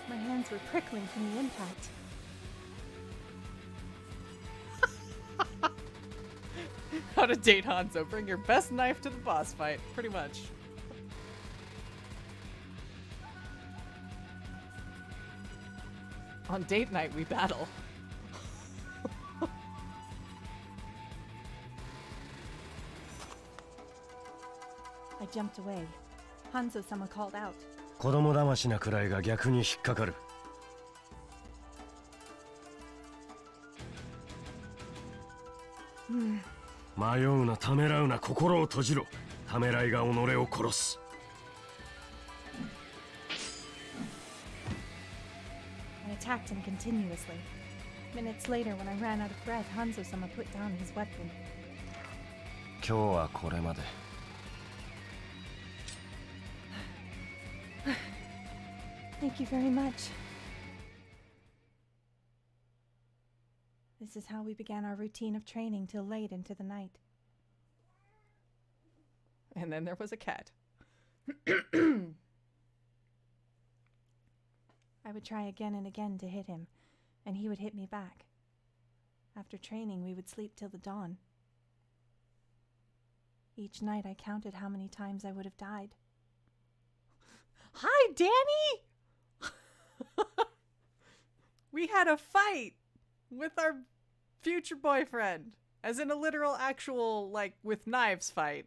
My hands were prickling from the impact. How to date Hanzo. Bring your best knife to the boss fight. Pretty much. On date night, we battle. I jumped away. Hanzo-sama called out. 子供騙しなくらいが逆に引っかかる。迷うな、ためらうな、心を閉じろ。ためらいが己を殺す。I attacked him continuously. Minutes later, when I ran out of breath, Hanzo-sama put down his weapon. 今日はこれまで。Thank you very much. This is how we began our routine of training till late into the night. And then there was a cat. I would try again and again to hit him, and he would hit me back. After training, we would sleep till the dawn. Each night I counted how many times I would have died. Hi, Danny! We had a fight with our future boyfriend. As in a literal, actual, like, with knives fight.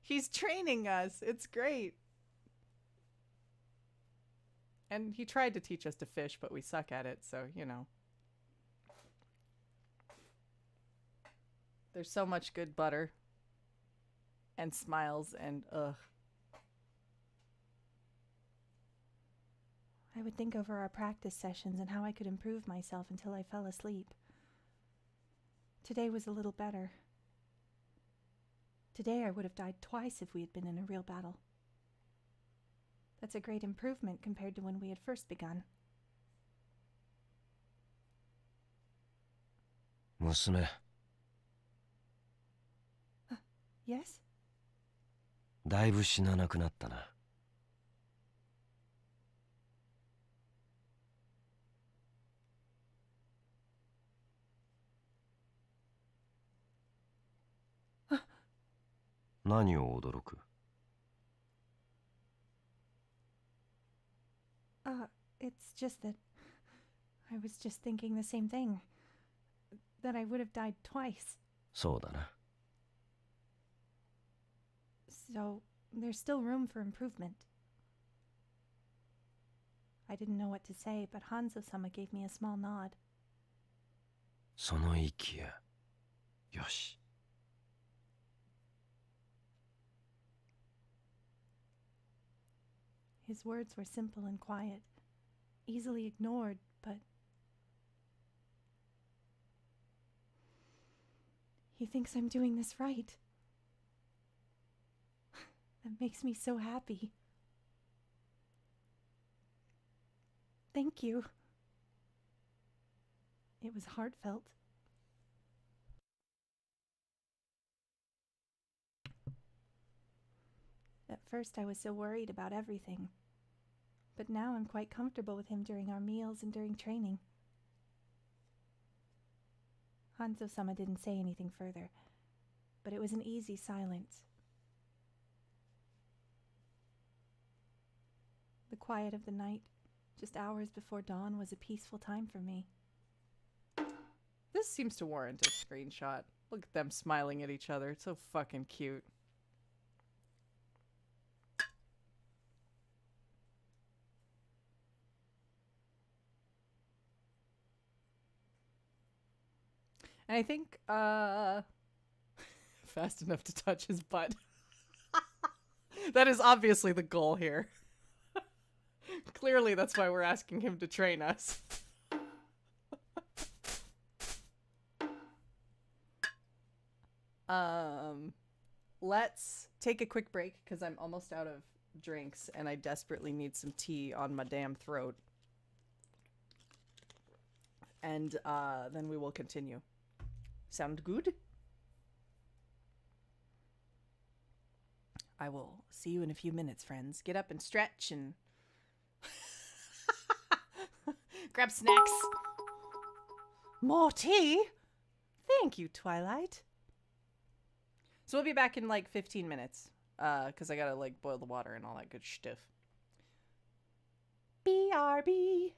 He's training us. It's great. And he tried to teach us to fish, but we suck at it, so, you know. There's so much good butter. And smiles and, ugh. I would think over our practice sessions and how I could improve myself until I fell asleep. Today was a little better. Today I would have died twice if we had been in a real battle. That's a great improvement compared to when we had first begun. 娘、Yes? だいぶ死ななくなったな。何を驚く？ It's just that I was just thinking the same thing. That I would have died twice. そうだな。So there's still room for improvement. I didn't know what to say, but Hanzo-sama gave me a small nod. その息や。よし。His words were simple and quiet, easily ignored, but he thinks I'm doing this right. That makes me so happy. Thank you. It was heartfelt. At first I was so worried about everything, but now I'm quite comfortable with him during our meals and during training. Hanzo-sama didn't say anything further, but it was an easy silence. The quiet of the night, just hours before dawn, was a peaceful time for me. This seems to warrant a screenshot. Look at them smiling at each other. It's so fucking cute. And I think, fast enough to touch his butt. That is obviously the goal here. Clearly, that's why we're asking him to train us. Let's take a quick break because I'm almost out of drinks and I desperately need some tea on my damn throat. And then we will continue. Sound good? I will see you in a few minutes, friends. Get up and stretch and grab snacks. More tea? Thank you, Twilight. So we'll be back in like 15 minutes. Because I gotta like boil the water and all that good stuff. BRB.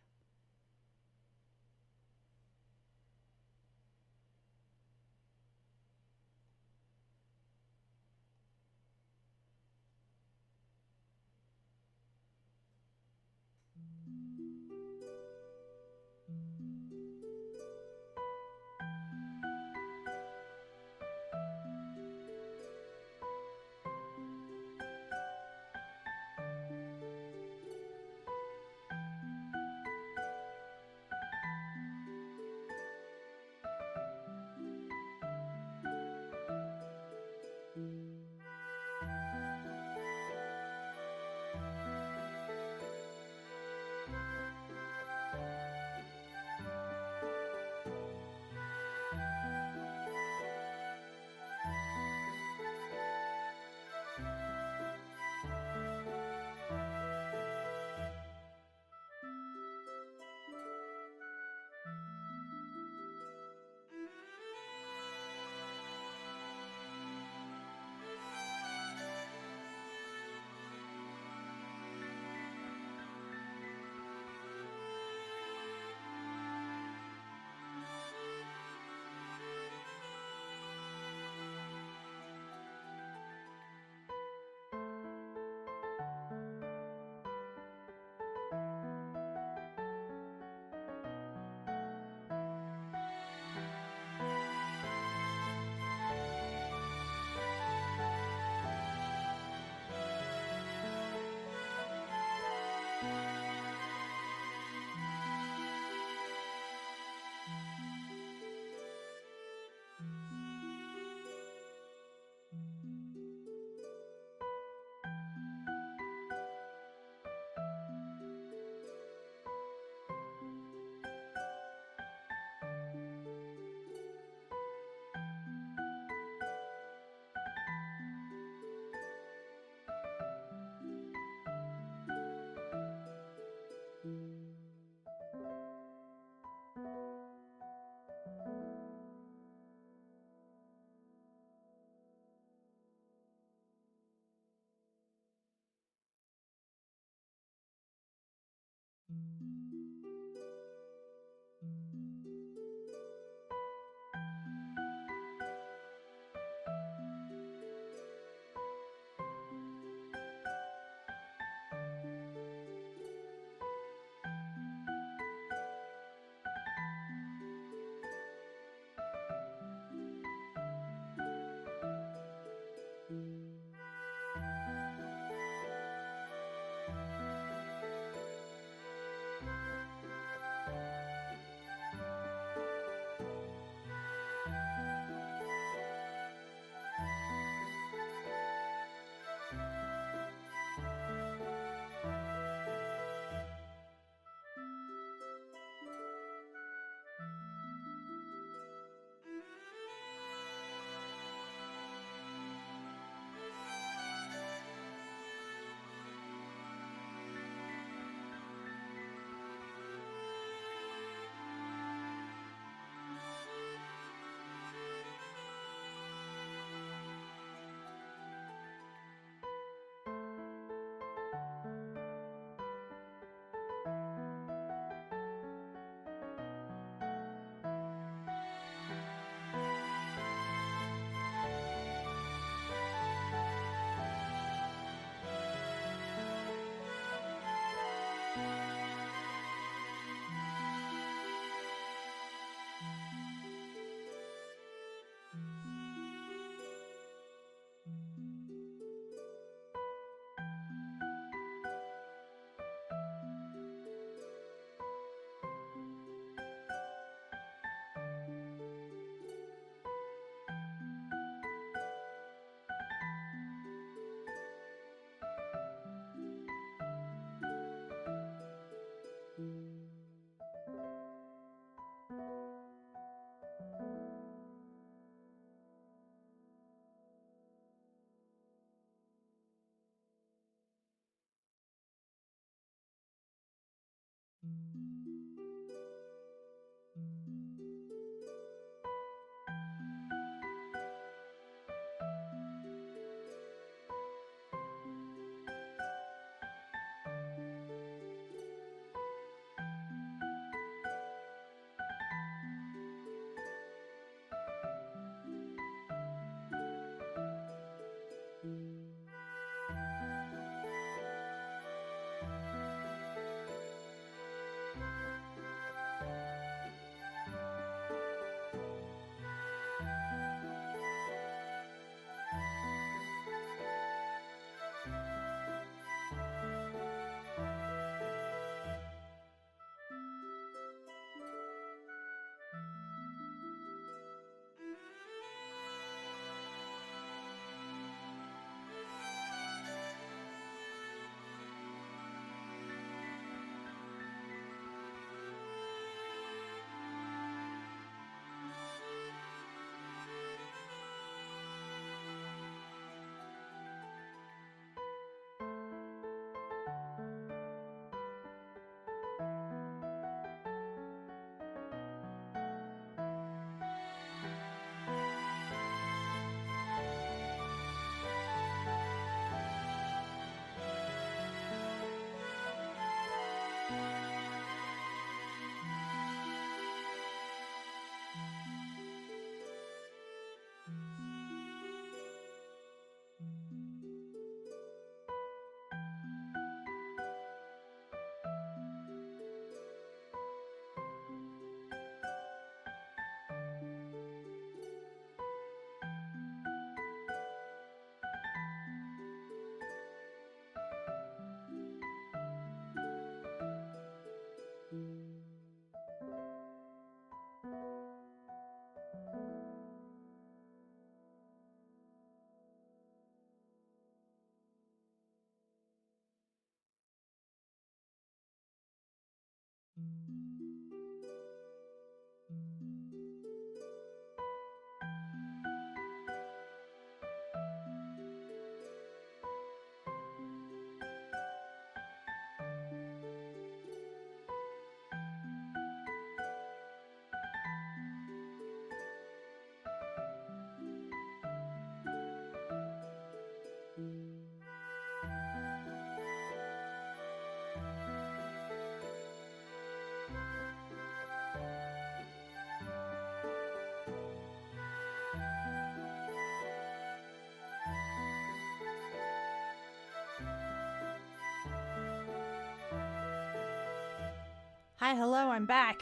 Hi, hello, I'm back.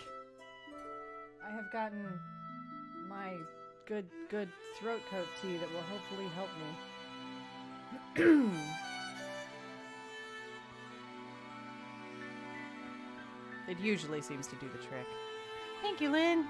I have gotten my good throat coat tea that will hopefully help me. It usually seems to do the trick. Thank you, Lynn.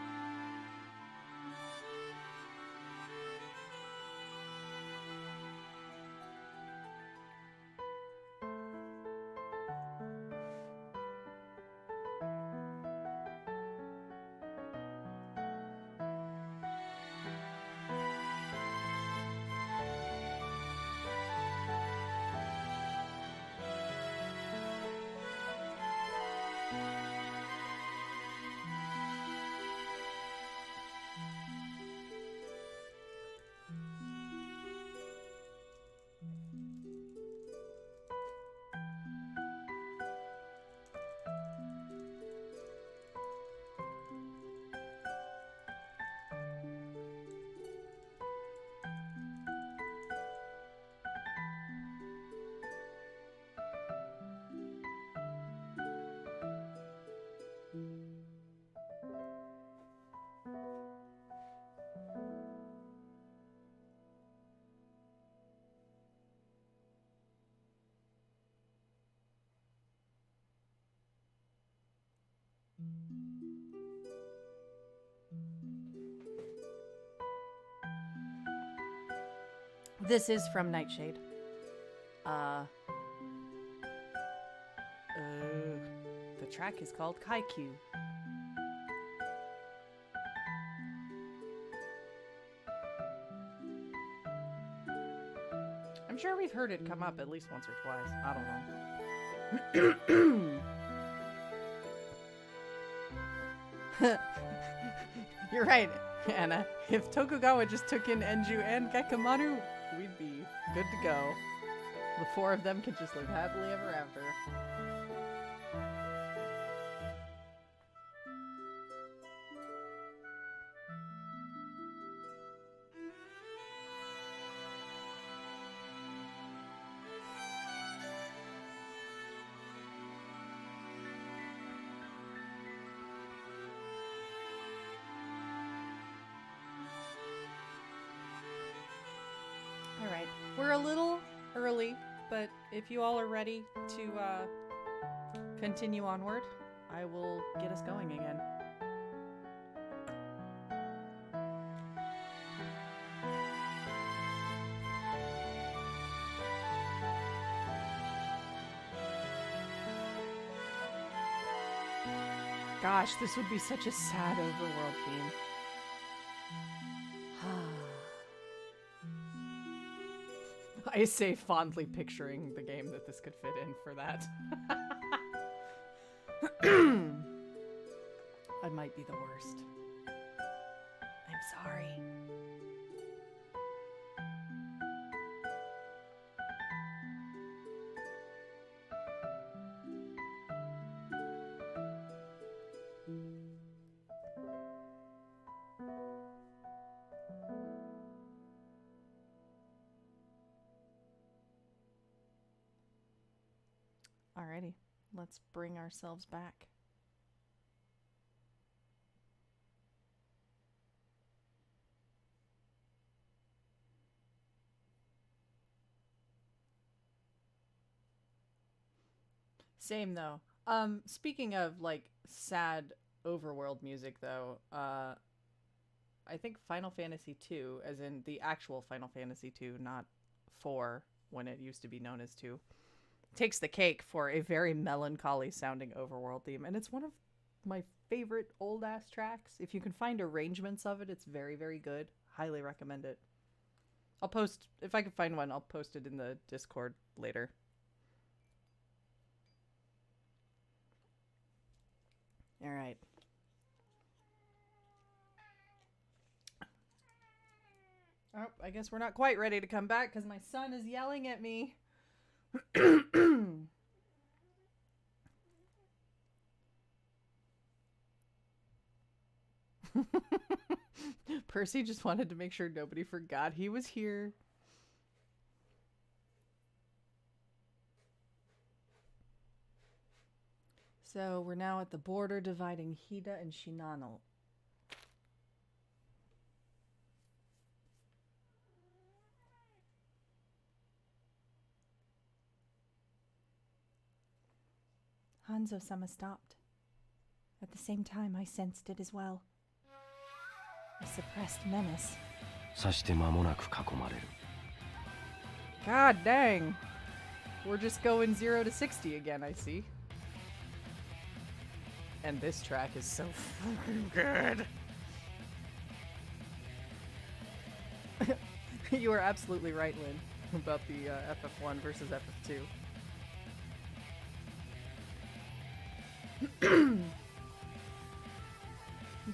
This is from Nightshade. The track is called Kaiku. I'm sure we've heard it come up at least once or twice. I don't know. You're right, Anna. If Tokugawa just took in Enju and Gekamaru, we'd be good to go. The four of them could just live happily ever after. Alright, we're a little early, but if you all are ready to continue onward, I will get us going again. Gosh, this would be such a sad overworld theme. I say fondly picturing the game that this could fit in for that. I might be the worst. I'm sorry. Alrighty, let's bring ourselves back. Same though. Speaking of like sad overworld music though, I think Final Fantasy II, as in the actual Final Fantasy II, not 4 when it used to be known as 2, takes the cake for a very melancholy sounding overworld theme, and it's one of my favorite old ass tracks. If you can find arrangements of it, it's very, very good. Highly recommend it. I'll post, if I can find one, I'll post it in the Discord later. All right. Oh, I guess we're not quite ready to come back because my son is yelling at me. Percy just wanted to make sure nobody forgot he was here. So we're now at the border dividing Hida and Shinano. Hanzo-sama stopped. At the same time, I sensed it as well. A suppressed menace. さして間もなく囲まれる。 God dang. We're just going 0 to 60 again, I see. And this track is so fucking good. You are absolutely right, Lynn, about the FF1 versus FF2.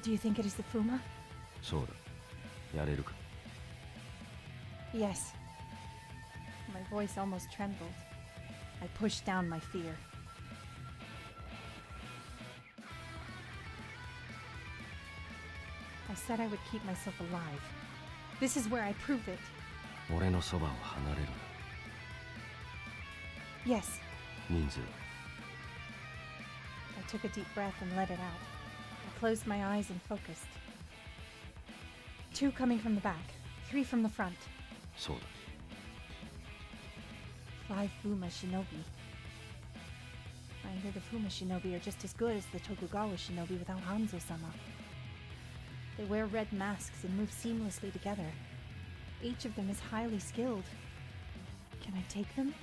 Do you think it is the Fuma? そうだ。やれるか。 Yes. My voice almost trembled. I pushed down my fear. I said I would keep myself alive. This is where I prove it. 俺のそばを離れる Yes. な。人数。 I took a deep breath and let it out. I closed my eyes and focused. 2 coming from the back, 3 from the front. そうだ。 5 Fuma Shinobi. I hear the Fuma Shinobi are just as good as the Tokugawa Shinobi without Hanzo-sama. They wear red masks and move seamlessly together. Each of them is highly skilled. Can I take them?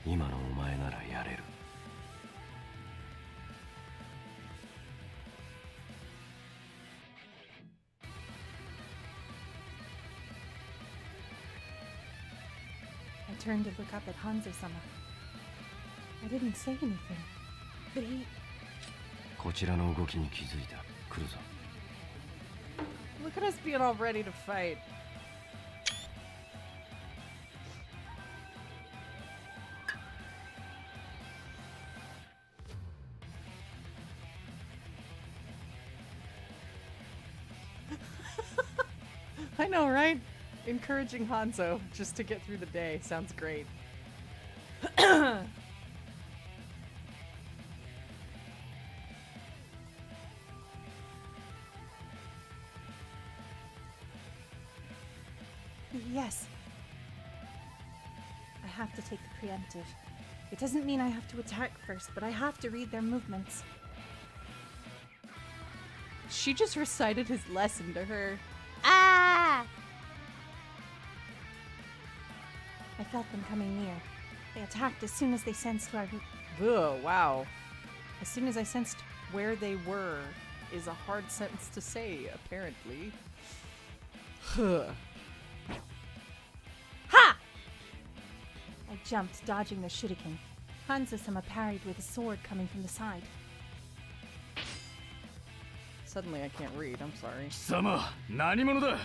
今のお前ならやれる。 I turned to look up at Hanzo-sama. I didn't say anything, but he... こちらの動きに気づいた。来るぞ。 Look at us being all ready to fight. I know, right? Encouraging Hanzo just to get through the day sounds great. Yes. I have to take the preemptive. It doesn't mean I have to attack first, but I have to read their movements. She just recited his lesson to her. Ah! I felt them coming near. They attacked as soon as they sensed where I... Oh, wow. As soon as I sensed where they were is a hard sentence to say, apparently. Ha! I jumped, dodging their shuriken. Hanzo-sama parried with a sword coming from the side. Suddenly I can't read, I'm sorry. 貴様、何者だ。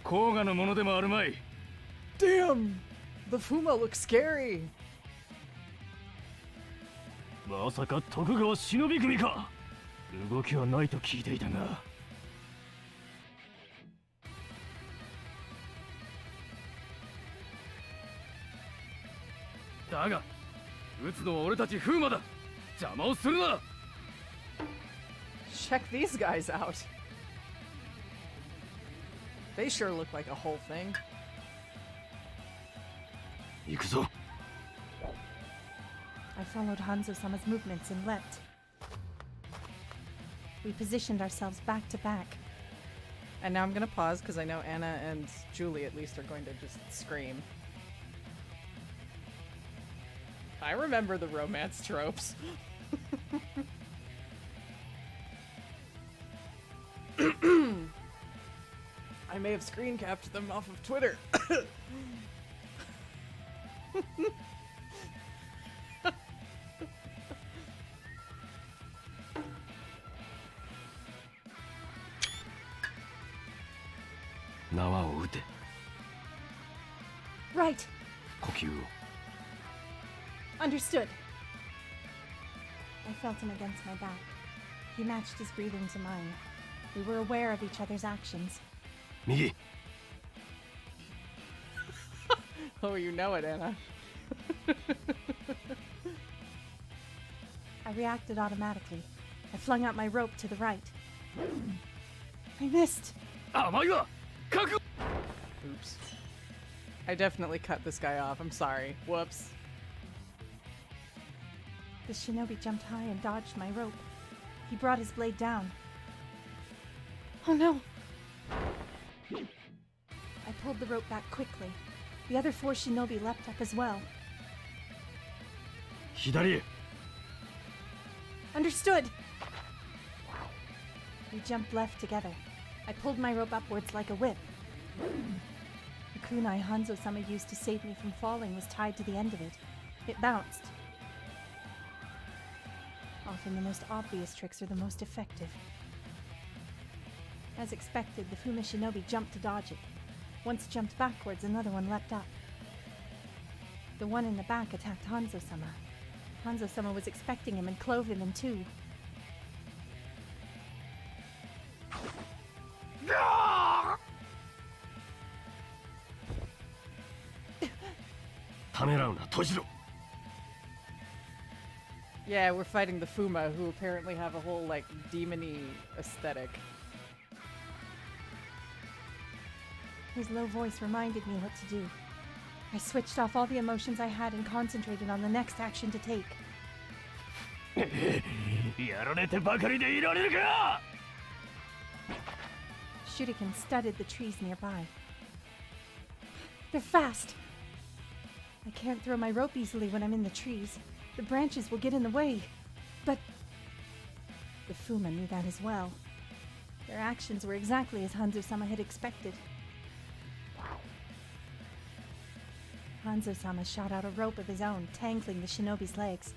甲賀の者でもあるまい。 Damn! The Fuma looks scary! まさか徳川忍び組か。動きはないと聞いていたが。だが、撃つのは俺たち風魔だ。邪魔をするな。 Check these guys out. They sure look like a whole thing. 行くぞ。 I followed Hanzo-sama's movements and leapt. We positioned ourselves back to back. And now I'm gonna pause because I know Anna and Julie at least are going to just scream. I remember the romance tropes. may have screen captured them off of Twitter. Right. 呼吸を Understood. I felt him against my back. He matched his breathing to mine. We were aware of each other's actions. 右 Oh, you know it, Anna. I reacted automatically. I flung out my rope to the right. I missed. 甘いわ覚悟 Oops. I definitely cut this guy off. I'm sorry. Whoops. The shinobi jumped high and dodged my rope. He brought his blade down. Oh no! I pulled the rope back quickly. The other 4 shinobi leapt up as well. 左へ Understood! We jumped left together. I pulled my rope upwards like a whip. The kunai Hanzo-sama used to save me from falling was tied to the end of it. It bounced. Often the most obvious tricks are the most effective. As expected, the Fuma shinobi jumped to dodge it. Once jumped backwards, another one leapt up. The one in the back attacked Hanzo-sama. Hanzo-sama was expecting him and clove him in two. ためらうな閉じろ Yeah, we're fighting the Fuma, who apparently have a whole, like, demon-y aesthetic. His low voice reminded me what to do. I switched off all the emotions I had and concentrated on the next action to take. やられてばかりでいられるか Shuriken studded the trees nearby. They're fast! I can't throw my rope easily when I'm in the trees. The branches will get in the way. But the Fuma knew that as well. Their actions were exactly as Hanzo-sama had expected. Hanzo-sama shot out a rope of his own, tangling the shinobi's legs.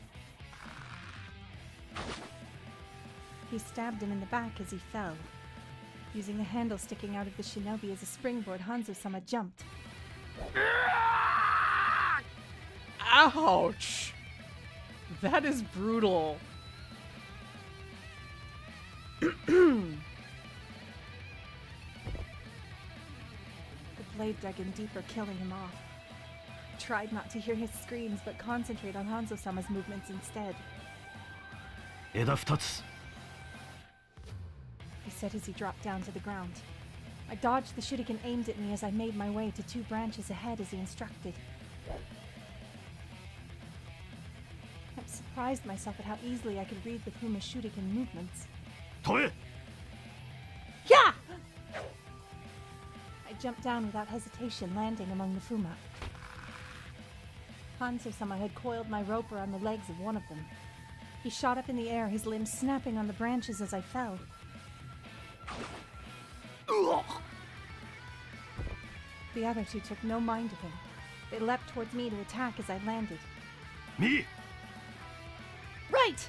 He stabbed him in the back as he fell. Using the handle sticking out of the shinobi as a springboard, Hanzo-sama jumped. Ouch! That is brutal. The blade dug in deeper, killing him off. I tried not to hear his screams, but concentrate on Hanzo-sama's movements instead. 枝2つ He said as he dropped down to the ground. I dodged the shuriken aimed at me as I made my way to 2 branches ahead as he instructed. I surprised myself at how easily I could read the Fuma shuriken movements. 飛べ Yeah! I jumped down without hesitation, landing among the Fuma. Hanzo-sama had coiled my rope around the legs of one of them. He shot up in the air, his limbs snapping on the branches as I fell. The other 2 took no mind of him. They leapt towards me to attack as I landed. 右 Right!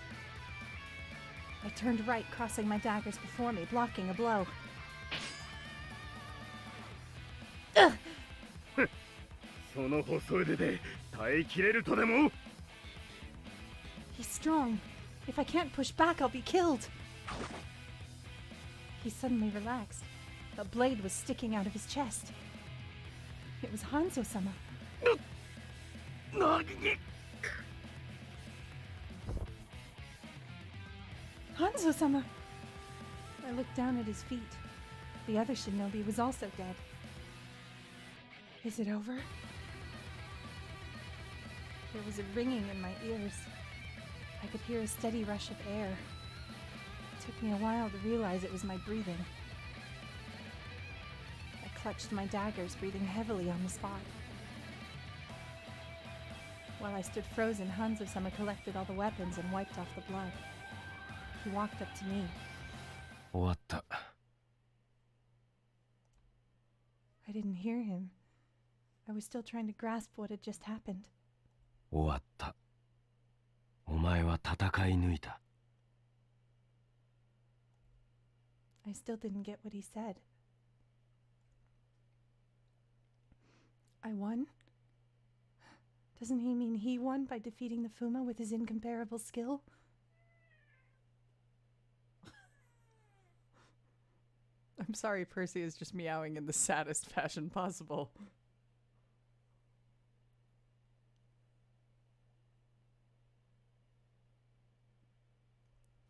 I turned right, crossing my daggers before me, blocking a blow. Ugh! その細腕で耐えきれるとでも He's strong. If I can't push back, I'll be killed. He suddenly relaxed. A blade was sticking out of his chest. It was Hanzo-sama. Hanzo-sama! I looked down at his feet. The other shinobi was also dead. Is it over? There was a ringing in my ears. I could hear a steady rush of air. It took me a while to realize it was my breathing. I clutched my daggers, breathing heavily on the spot. While I stood frozen, Hanzo-sama collected all the weapons and wiped off the blood. He walked up to me. 終わった didn't hear him. I was still trying to grasp what had just happened. 終わった。お前は戦い抜いた。I still didn't get what he said. I won? Doesn't he mean he won by defeating the Fuma with his incomparable skill? I'm sorry, Percy is just meowing in the saddest fashion possible.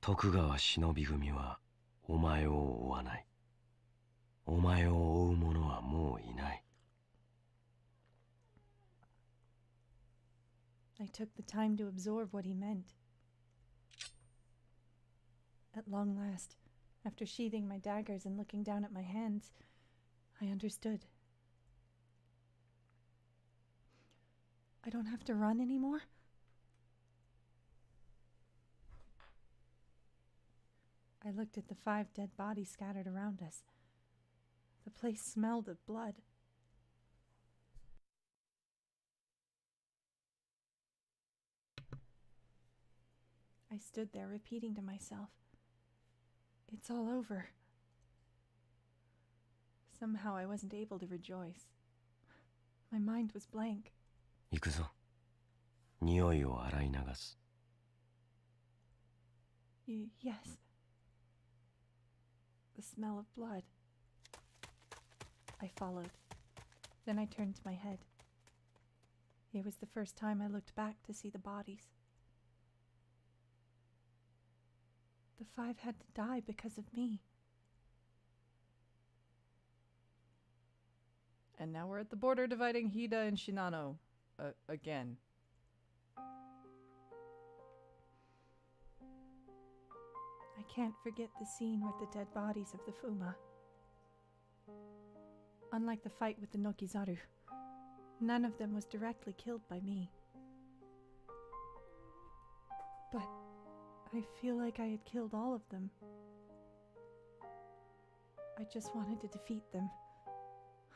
徳川忍び組はお前を追わない。お前を追う者はもういない。I took the time to absorb what he meant. At long last, after sheathing my daggers and looking down at my hands, I understood. I don't have to run anymore? I looked at the 5 dead bodies scattered around us. The place smelled of blood. I stood there repeating to myself, "It's all over." Somehow I wasn't able to rejoice. My mind was blank. 行くぞ。匂いを洗い流す。Yes. The smell of blood. I followed. Then I turned to my head. It was the first time I looked back to see the bodies. The 5 had to die because of me. And now we're at the border dividing Hida and Shinano. Again. I can't forget the scene with the dead bodies of the Fuma. Unlike the fight with the Nokizaru, none of them was directly killed by me. But I feel like I had killed all of them. I just wanted to defeat them.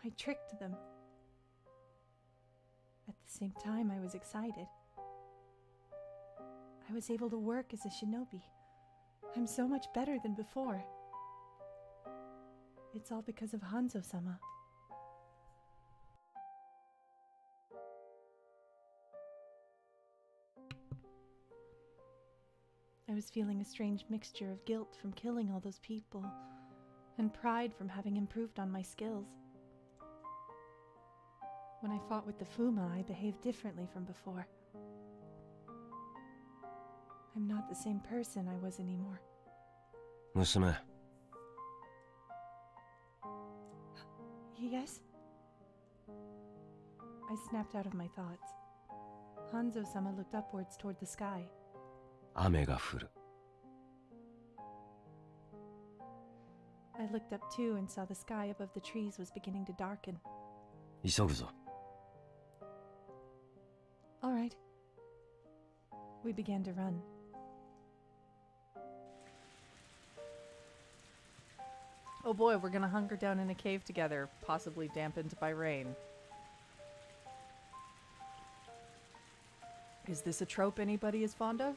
I tricked them. At the same time, I was excited. I was able to work as a shinobi. I'm so much better than before. It's all because of Hanzo-sama. I was feeling a strange mixture of guilt from killing all those people and pride from having improved on my skills. When I fought with the Fuma, I behaved differently from before. I'm not the same person I was anymore. 娘。Yes? I snapped out of my thoughts. Hanzo-sama looked upwards toward the sky. 雨が降る。I looked up too and saw the sky above the trees was beginning to darken. 急ぐぞ。All right. We began to run. Oh boy, we're gonna hunker down in a cave together, possibly dampened by rain. Is this a trope anybody is fond of?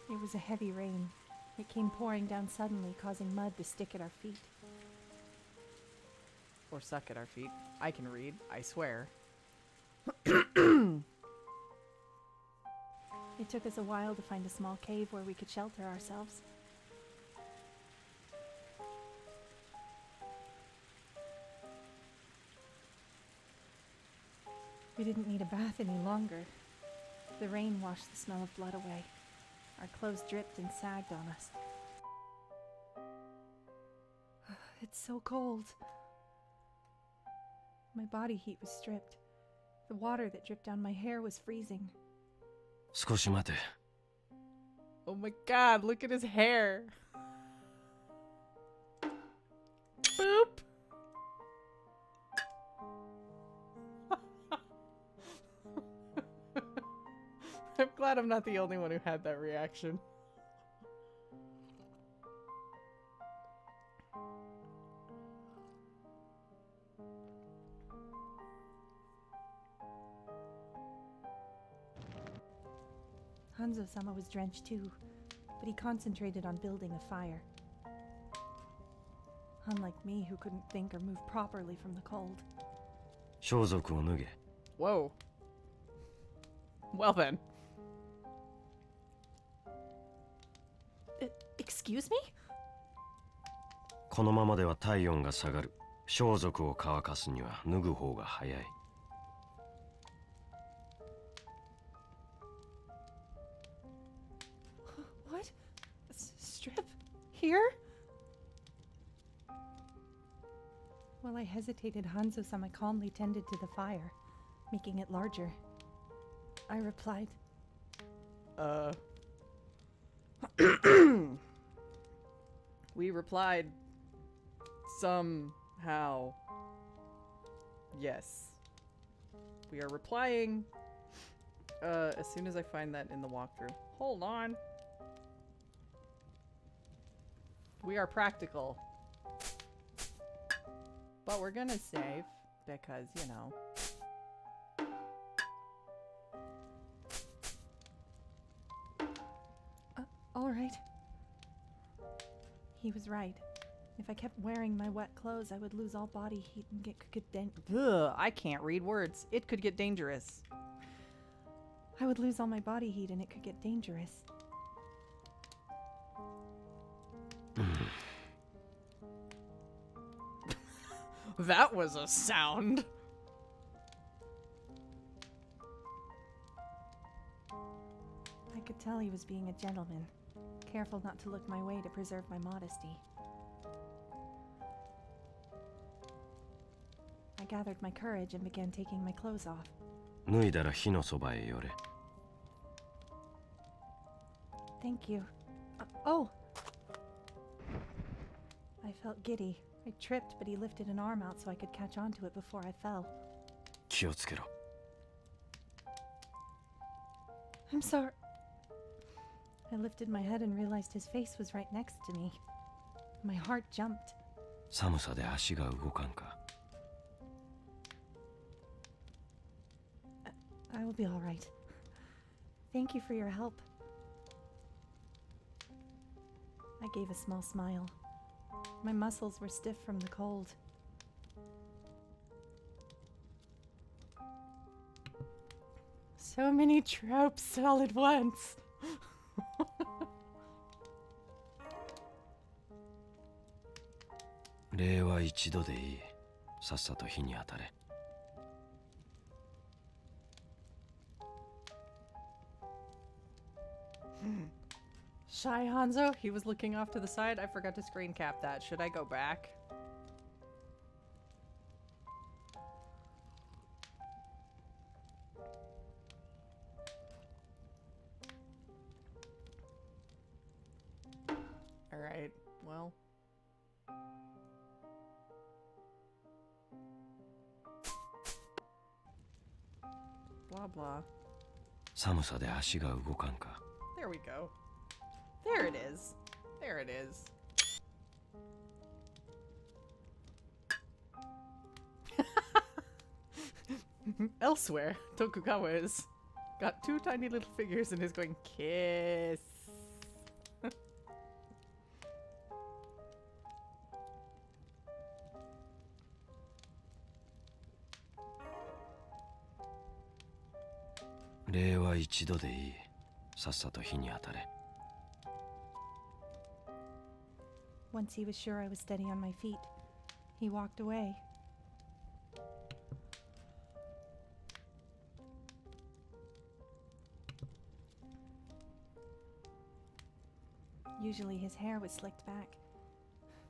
It was a heavy rain. It came pouring down suddenly, causing mud to stick at our feet. Or suck at our feet. I can read, I swear. It took us a while to find a small cave where we could shelter ourselves. We didn't need a bath any longer. The rain washed the smell of blood away. Our clothes dripped and sagged on us. It's so cold. My body heat was stripped. The water that dripped down my hair was freezing. 少し待て。 Oh my god, look at his hair. Boop. I'm glad I'm not the only one who had that reaction. Hanzo-sama was drenched too, but he concentrated on building a fire. Unlike me, who couldn't think or move properly from the cold. 装束を脱げ。 Whoa. Well then. Excuse me? このままでは体温が下がる。装束を乾かすには脱ぐ方が早い。 What? Strip? Here? While I hesitated, Hanzo-sama calmly tended to the fire, making it larger. I replied, We replied somehow. Yes. We are replying as soon as I find that in the walkthrough. Hold on. We are practical. But we're gonna save because, you know. all right. He was right. If I kept wearing my wet clothes, I would lose all body heat and could get Ugh, I can't read words. It could get dangerous. I would lose all my body heat and it could get dangerous. That was a sound. I could tell he was being a gentleman, careful not to look my way to preserve my modesty. I gathered my courage and began taking my clothes off. 脱いだら火のそばへ寄れ。 Thank you. Oh! I felt giddy. I tripped, but he lifted an arm out so I could catch onto it before I fell. 気をつけろ。 I'm sorry. I lifted my head and realized his face was right next to me. My heart jumped. 寒さで足が動かんか。 I will be all right. Thank you for your help. I gave a small smile. My muscles were stiff from the cold. So many tropes all at once. 礼は一度でいい。さっさと火に当たれ。 Shy Hanzo, he was looking off to the side. I forgot to screen cap that. Should I go back? Alright, well. Blah blah. 寒さで足が動かんか。 There we go. There it is. There it is. Elsewhere, Tokugawa is got two tiny little figures and is going kiss.「礼は一度でいい。さっさと火に当たれ。 Once he was sure I was steady on my feet, he walked away. Usually his hair was slicked back,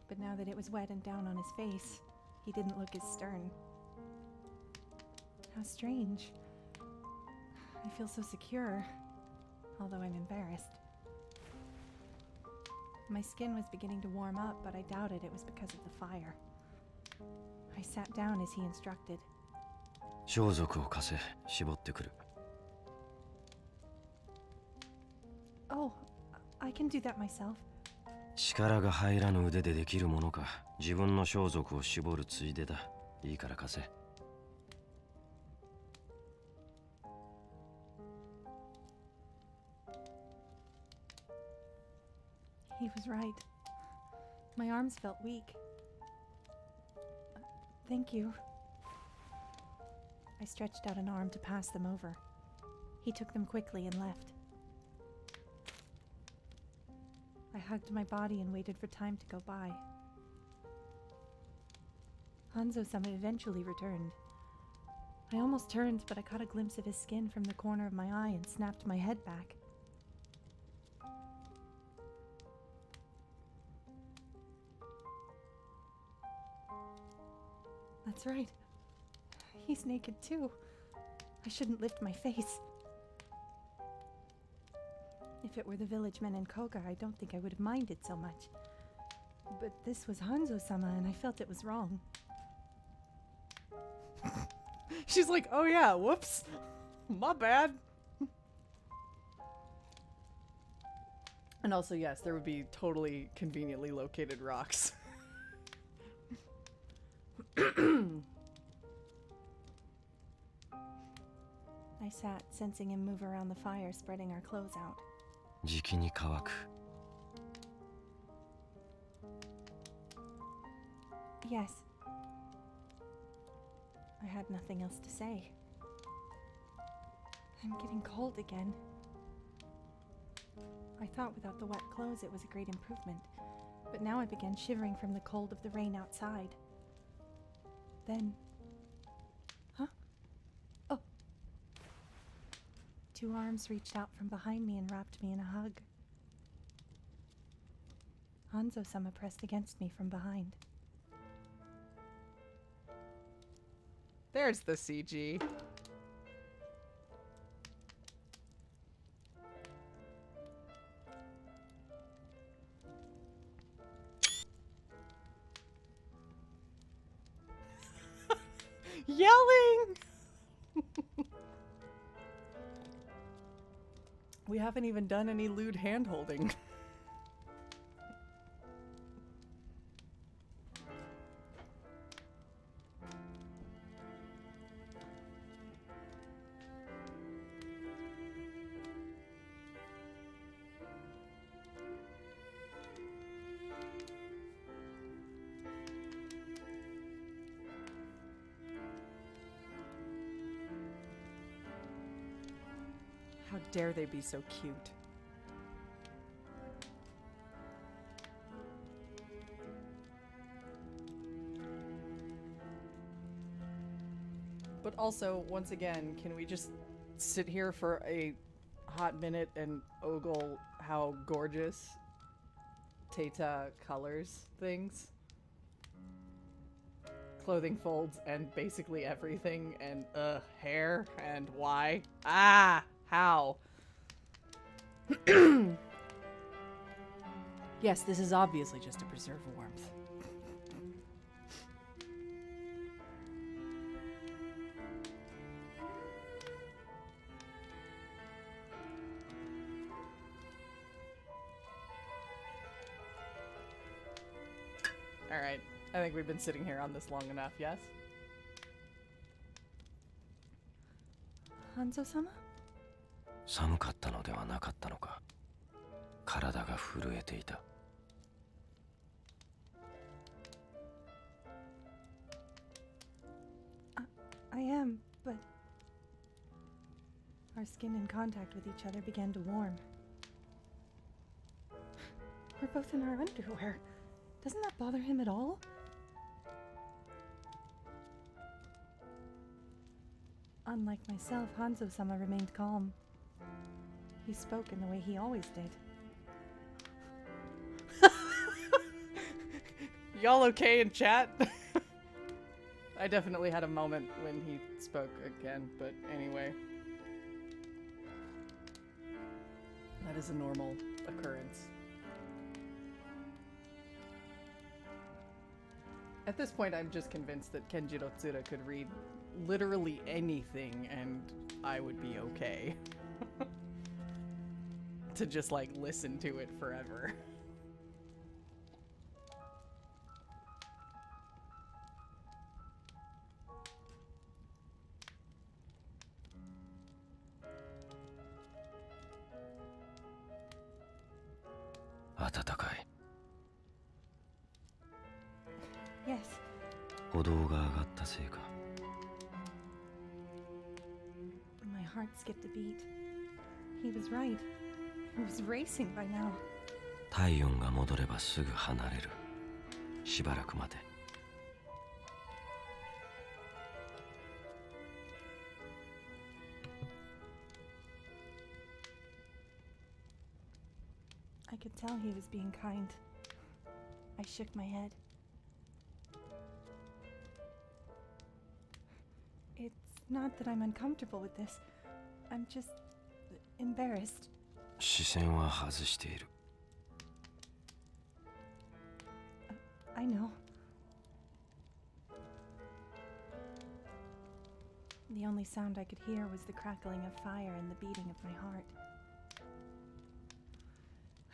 but now that it was wet and down on his face, he didn't look as stern. How strange. I feel so secure, although I'm embarrassed. My skin was beginning to warm up, but I doubted it was because of the fire. I sat down as he instructed. 装束を貸せ。絞ってくる。Oh, I can do that myself. 力が入らぬ腕でできるものか。自分の装束を絞るついでだ。いいから貸せ。He was right. My arms felt weak. Thank you. I stretched out an arm to pass them over. He took them quickly and left. I hugged my body and waited for time to go by. Hanzo-sama eventually returned. I almost turned, but I caught a glimpse of his skin from the corner of my eye and snapped my head back. That's right. He's naked too. I shouldn't lift my face. If it were the village men in Koga, I don't think I would have minded so much. But this was Hanzo-sama, and I felt it was wrong. She's like, oh yeah, whoops. My bad. And also, yes, there would be totally conveniently located rocks. I sat, sensing him move around the fire, spreading our clothes out. じきに乾く。Yes. I had nothing else to say. I'm getting cold again. I thought without the wet clothes it was a great improvement, but now I began shivering from the cold of the rain outside. Then... Huh? Oh! Two arms reached out from behind me and wrapped me in a hug. Hanzo-sama pressed against me from behind. There's the CG. Yelling! We haven't even done any lewd hand-holding. How dare they be so cute? But also, once again, can we just sit here for a hot minute and ogle how gorgeous Tata colors things? Clothing folds and basically everything, and hair, and why? Ah! How? Yes, this is obviously just to preserve warmth. Alright, I think we've been sitting here on this long enough, yes? Hanzo-sama? 寒かったのではなかったのか。体が震えていた。I am, but... Our skin in contact with each other began to warm. We're both in our underwear. Doesn't that bother him at all? Unlike myself, Hanzo-sama remained calm. He spoke in the way he always did. Y'all okay in chat? I definitely had a moment when he spoke again, but anyway. That is a normal occurrence. At this point, I'm just convinced that Kenjiro Tsura could read literally anything and I would be okay. to just like listen to it forever. Yes. 歩道が上がったせいか。 My heart skipped a beat. He was right. It was racing by now. 体温が戻ればすぐ離れる。しばらく待て。I could tell he was being kind. I shook my head. It's not that I'm uncomfortable with this. I'm just embarrassed. 視線は外している。 I know. The only sound I could hear was the crackling of fire and the beating of my heart.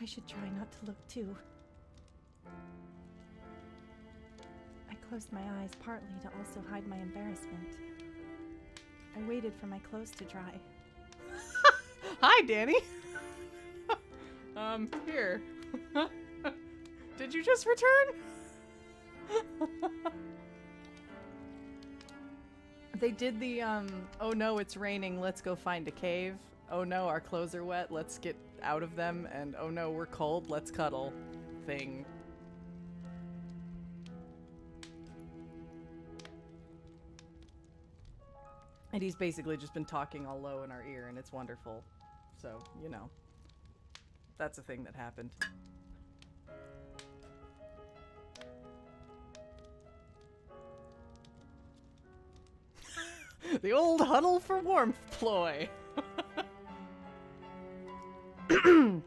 I should try not to look too. I closed my eyes partly to also hide my embarrassment. I waited for my clothes to dry. Hi, Danny. Here. Did you just return? They did the, oh no, it's raining, let's go find a cave. Oh no, our clothes are wet, let's get out of them. And oh no, we're cold, let's cuddle thing. And he's basically just been talking all low in our ear, and it's wonderful. So, you know, that's a thing that happened. The old huddle for warmth ploy. When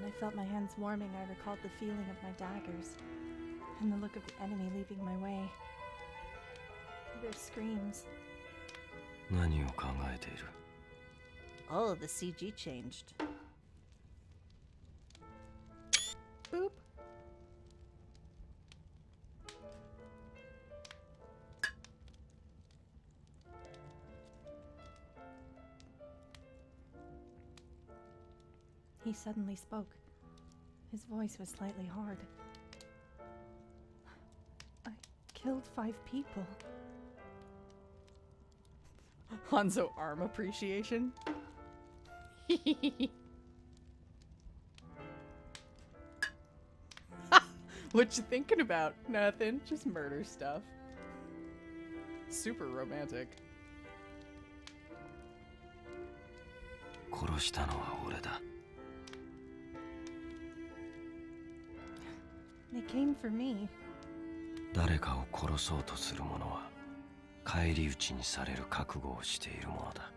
I felt my hands warming, I recalled the feeling of my daggers and the look of the enemy leaving my way. Their screams. 何を考えている？ Oh, the CG changed. Boop. He suddenly spoke. His voice was slightly hard. I killed 5 people. Hanzo arm appreciation. What you thinking about? Nothing. Just murder stuff. Super romantic. 殺したのは俺だ。 They came for me. 誰かを殺そうとする者は返り討ちにされる覚悟をしているものだ。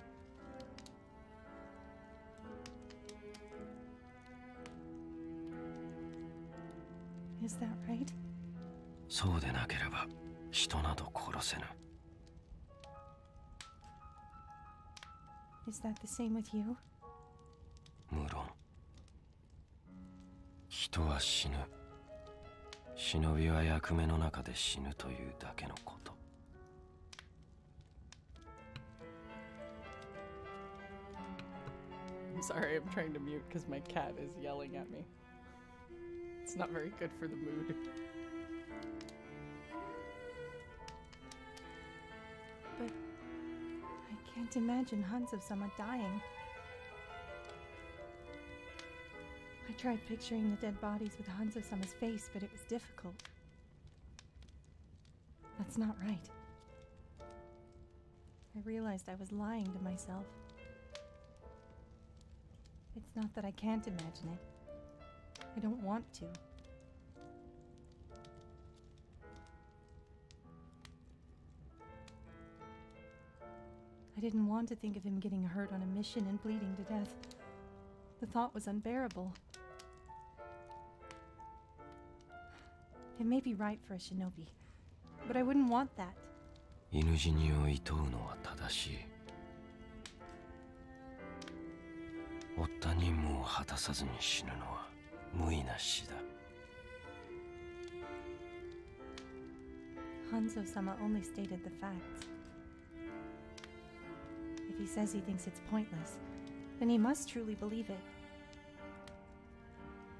Is that right? そうでなければ人など殺せぬ。 Is that the same with you? 無論。人は死ぬ。忍びは役目の中で死ぬというだけのこと。 I'm sorry, I'm trying to mute because my cat is yelling at me. It's not very good for the mood. But I can't imagine Hanzo-sama dying. I tried picturing the dead bodies with Hanzo-sama's face, but it was difficult. That's not right. I realized I was lying to myself. It's not that I can't imagine it. I don't want to. I didn't want to think of him getting hurt on a mission and bleeding to death. The thought was unbearable. It may be right for a shinobi, but I wouldn't want that. 犬死にを厭うのは正しい。負った任務を果たさずに死ぬのは無意な死だ。Hanzo-sama only stated the facts. If he says he thinks it's pointless, then he must truly believe it.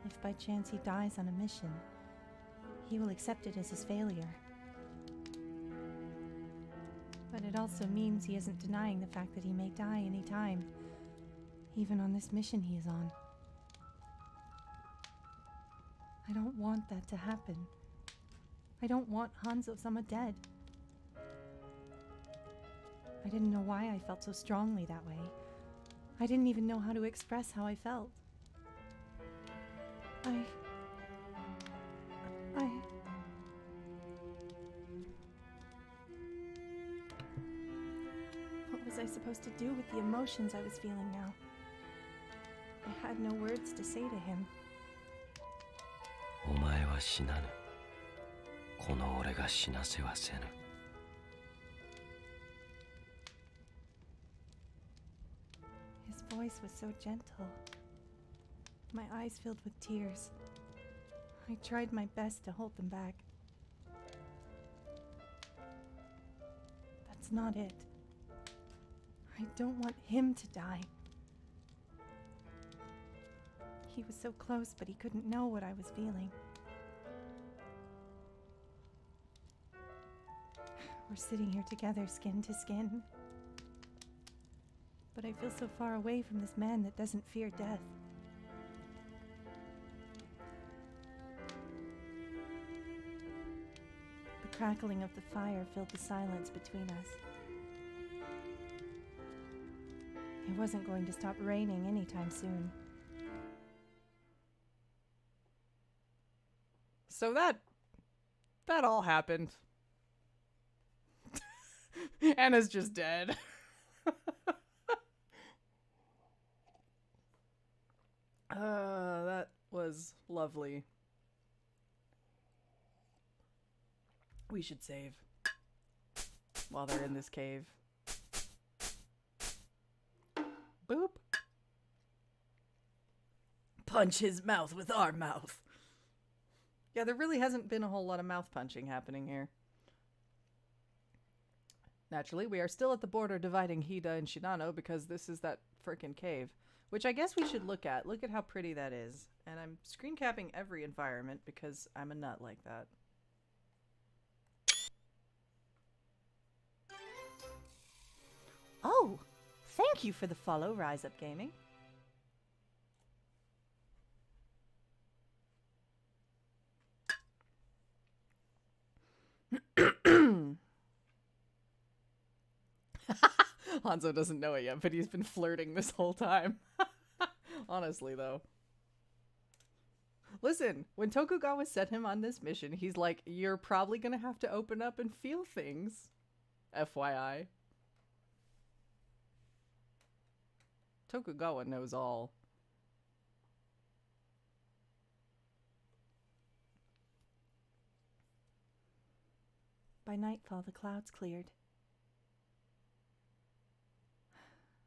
If by chance he dies on a mission, he will accept it as his failure. But it also means he isn't denying the fact that he may die any time, even on this mission he is on. I don't want that to happen. I don't want Hanzo-sama dead. I didn't know why I felt so strongly that way. I didn't even know how to express how I felt. What was I supposed to do with the emotions I was feeling now? I had no words to say to him. お前は死なぬ。この俺が死なせはせぬ。His voice was so gentle. My eyes filled with tears. I tried my best to hold them back. That's not it. I don't want him to die. He was so close, but he couldn't know what I was feeling. We're sitting here together, skin to skin. But I feel so far away from this man that doesn't fear death. The crackling of the fire filled the silence between us. It wasn't going to stop raining anytime soon. So that all happened. Anna's just dead. That was lovely. We should save while they're in this cave. Boop. Punch his mouth with our mouth. Yeah, there really hasn't been a whole lot of mouth punching happening here. Naturally, we are still at the border dividing Hida and Shinano because this is that frickin' cave. Which I guess we should look at. Look at how pretty that is. And I'm screen capping every environment because I'm a nut like that. Oh! Thank you for the follow, Rise Up Gaming. Hanzo doesn't know it yet, but he's been flirting this whole time. Honestly, though. Listen, when Tokugawa set him on this mission, he's like, you're probably gonna have to open up and feel things. FYI. Tokugawa knows all. By nightfall, the clouds cleared.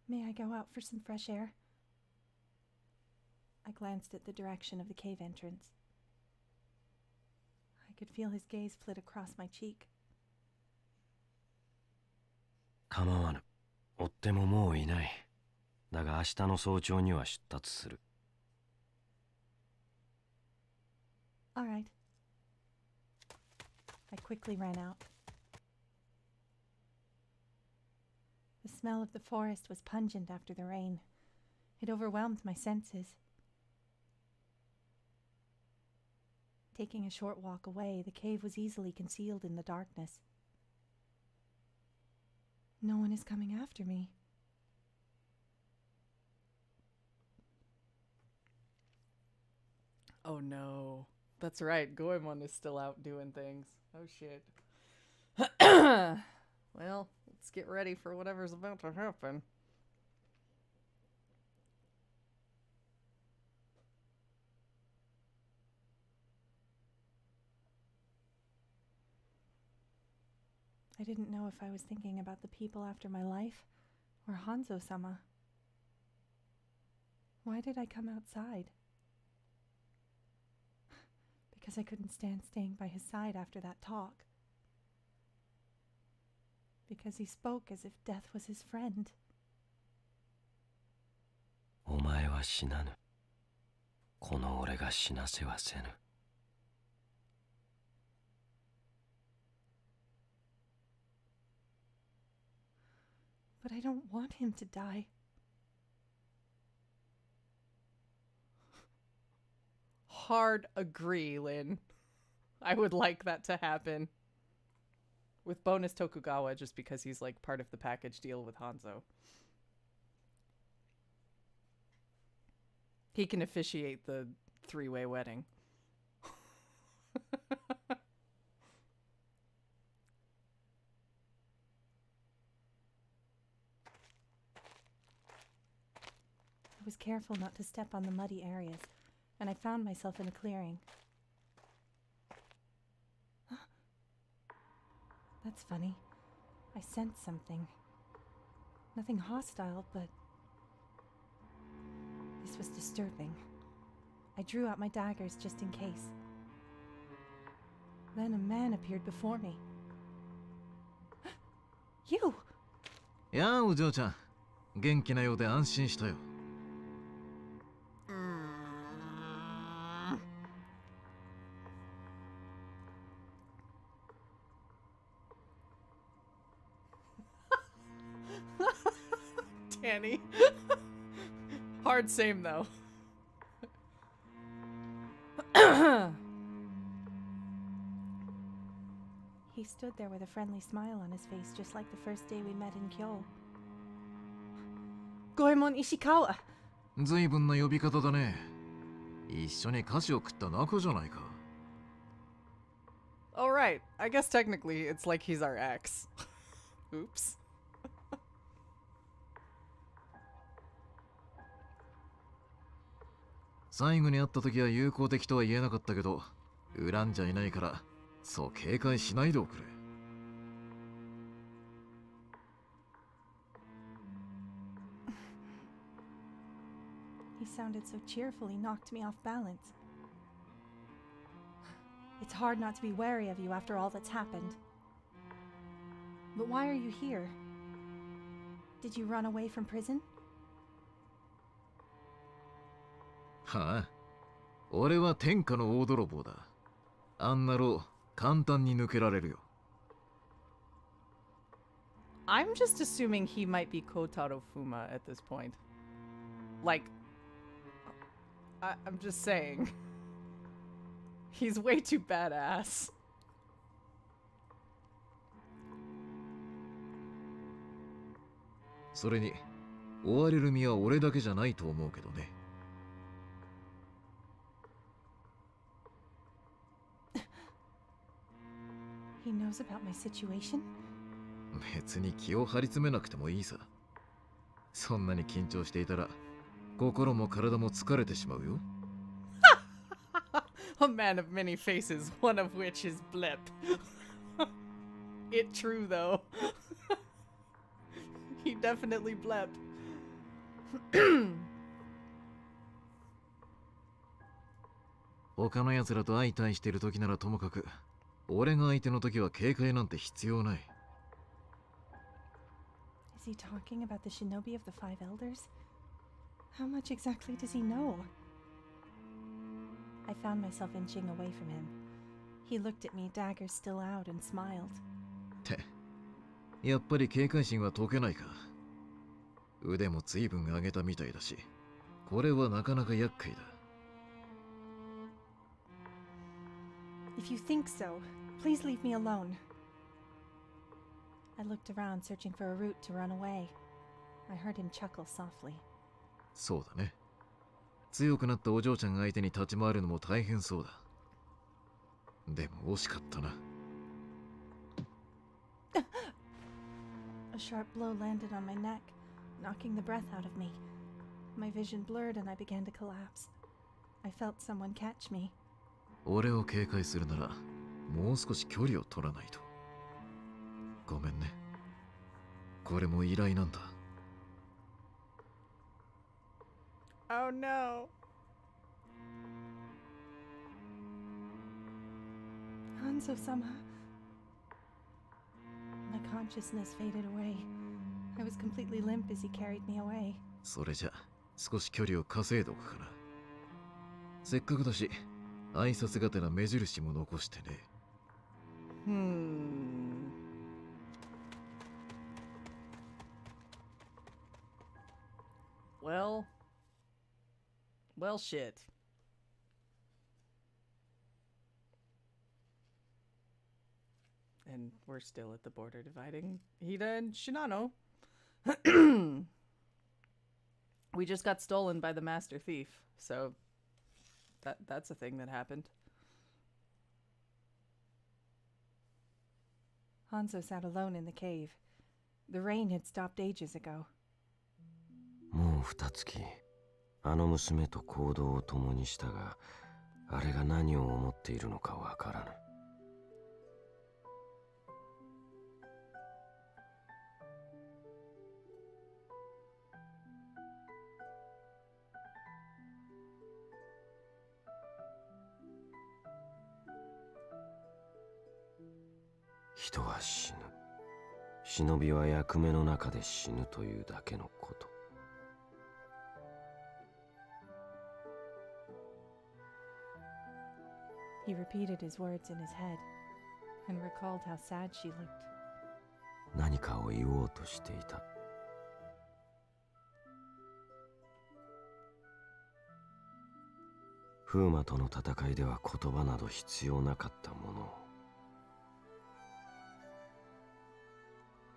May I go out for some fresh air? I glanced at the direction of the cave entrance. I could feel his gaze flit across my cheek. 構わぬ。追ってももういない。だが明日の早朝には出立する。All right. I quickly ran out. The smell of the forest was pungent after the rain. It overwhelmed my senses. Taking a short walk away, the cave was easily concealed in the darkness. No one is coming after me. Oh no. That's right, Goemon is still out doing things. Oh shit. Well, let's get ready for whatever's about to happen. I didn't know if I was thinking about the people after my life or Hanzo-sama. Why did I come outside? Because I couldn't stand staying by his side after that talk. Because he spoke as if death was his friend. お前は死なぬ。この俺が死なせはせぬ。But I don't want him to die. Hard agree, Lynn. I would like that to happen. With bonus Tokugawa, just because he's like part of the package deal with Hanzo. He can officiate the three-way wedding. I was careful not to step on the muddy areas, and I found myself in a clearing. That's funny. I sensed something. Nothing hostile, but this was disturbing. I drew out my daggers just in case. Then a man appeared before me. You! やあお嬢ちゃん、元気なようで安心したよ。Danny. Hard same though. He stood there with a friendly smile on his face, just like the first day we met in Kyo. Goemon Ishikawa. 随分な呼び方だね。一緒に菓子を食った仲じゃないか。Oh right. I guess technically it's like he's our ex. Oops. 最後に会った時は友好的とは言えなかったけど、恨んじゃいないから、そう警戒しないでおくれ。He sounded so cheerful he knocked me off balance. It's hard not to be wary of you after all that's happened. But why are you here? Did you run away from prison? はあ、俺は天下の大泥棒だ。あんなろう簡単に抜けられるよ。I'm just assuming he might be Kotaro Fuma at this point. Like, I'm just saying. He's way too badass. それに、追われる身は俺だけじゃないと思うけどね。He knows about my situation? 別に気を張り詰めなくてもいいさ。そんなに緊張していたら、心も体も疲れてしまうよ。A man of many faces, one of which is Blip. It true though. He definitely blepped. 他の奴らと相対している時ならともかく、俺が相手の時は警戒なんて必要ない。Is he talking about the shinobi of the Five Elders? How much exactly does he know? I found myself inching away from him. He looked at me, daggers still out, and smiled. ってやっぱり警戒心は解けないか。腕も随分上げたみたいだし、これはなかなか厄介だ。If you think so, please leave me alone. I looked around, searching for a route to run away. I heard him chuckle softly. そうだね。強くなったお嬢ちゃん相手に立ち回るのも大変そうだ。でも惜しかったな。A sharp blow landed on my neck, knocking the breath out of me. My vision blurred and I began to collapse. I felt someone catch me. 俺を警戒するなら、もう少し距離を取らないと。ごめんね。これも依頼なんだ。Oh no. Hanzo-sama. My consciousness faded away. I was completely limp as he carried me away. それじゃ少し距離を稼いでおくかな。せっかくだし挨拶がてら目印も残してね。Well, shit. And we're still at the border dividing Hida and Shinano. We just got stolen by the master thief, so that's a thing that happened. Hanzo sat alone in the cave. The rain had stopped ages ago. もう2月、あの娘と行動を共にしたが、あれが何を思っているのかわからぬ。人は死ぬ。忍びは役目の中で死ぬというだけのこと。He repeated his words in his head and recalled how sad she looked. 何かを言おうとしていた。風魔との戦いでは言葉など必要なかったものを。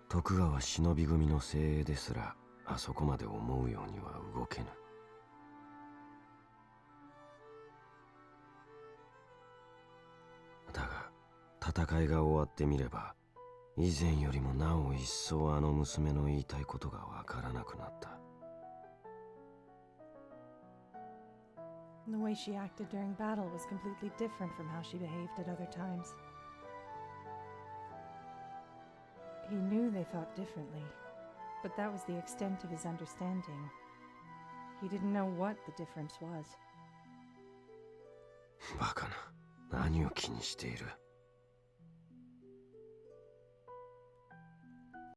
徳川忍び組の精鋭ですらあそこまで思うようには動けぬ。だが戦いが終わってみれば以前よりもなお一層あの娘の言いたいことがわからなくなった。The way she acted during battle was completely different from how she behaved at other times. He knew they thought differently, but that was the extent of his understanding. He didn't know what the difference was. バカな、何を気にしている。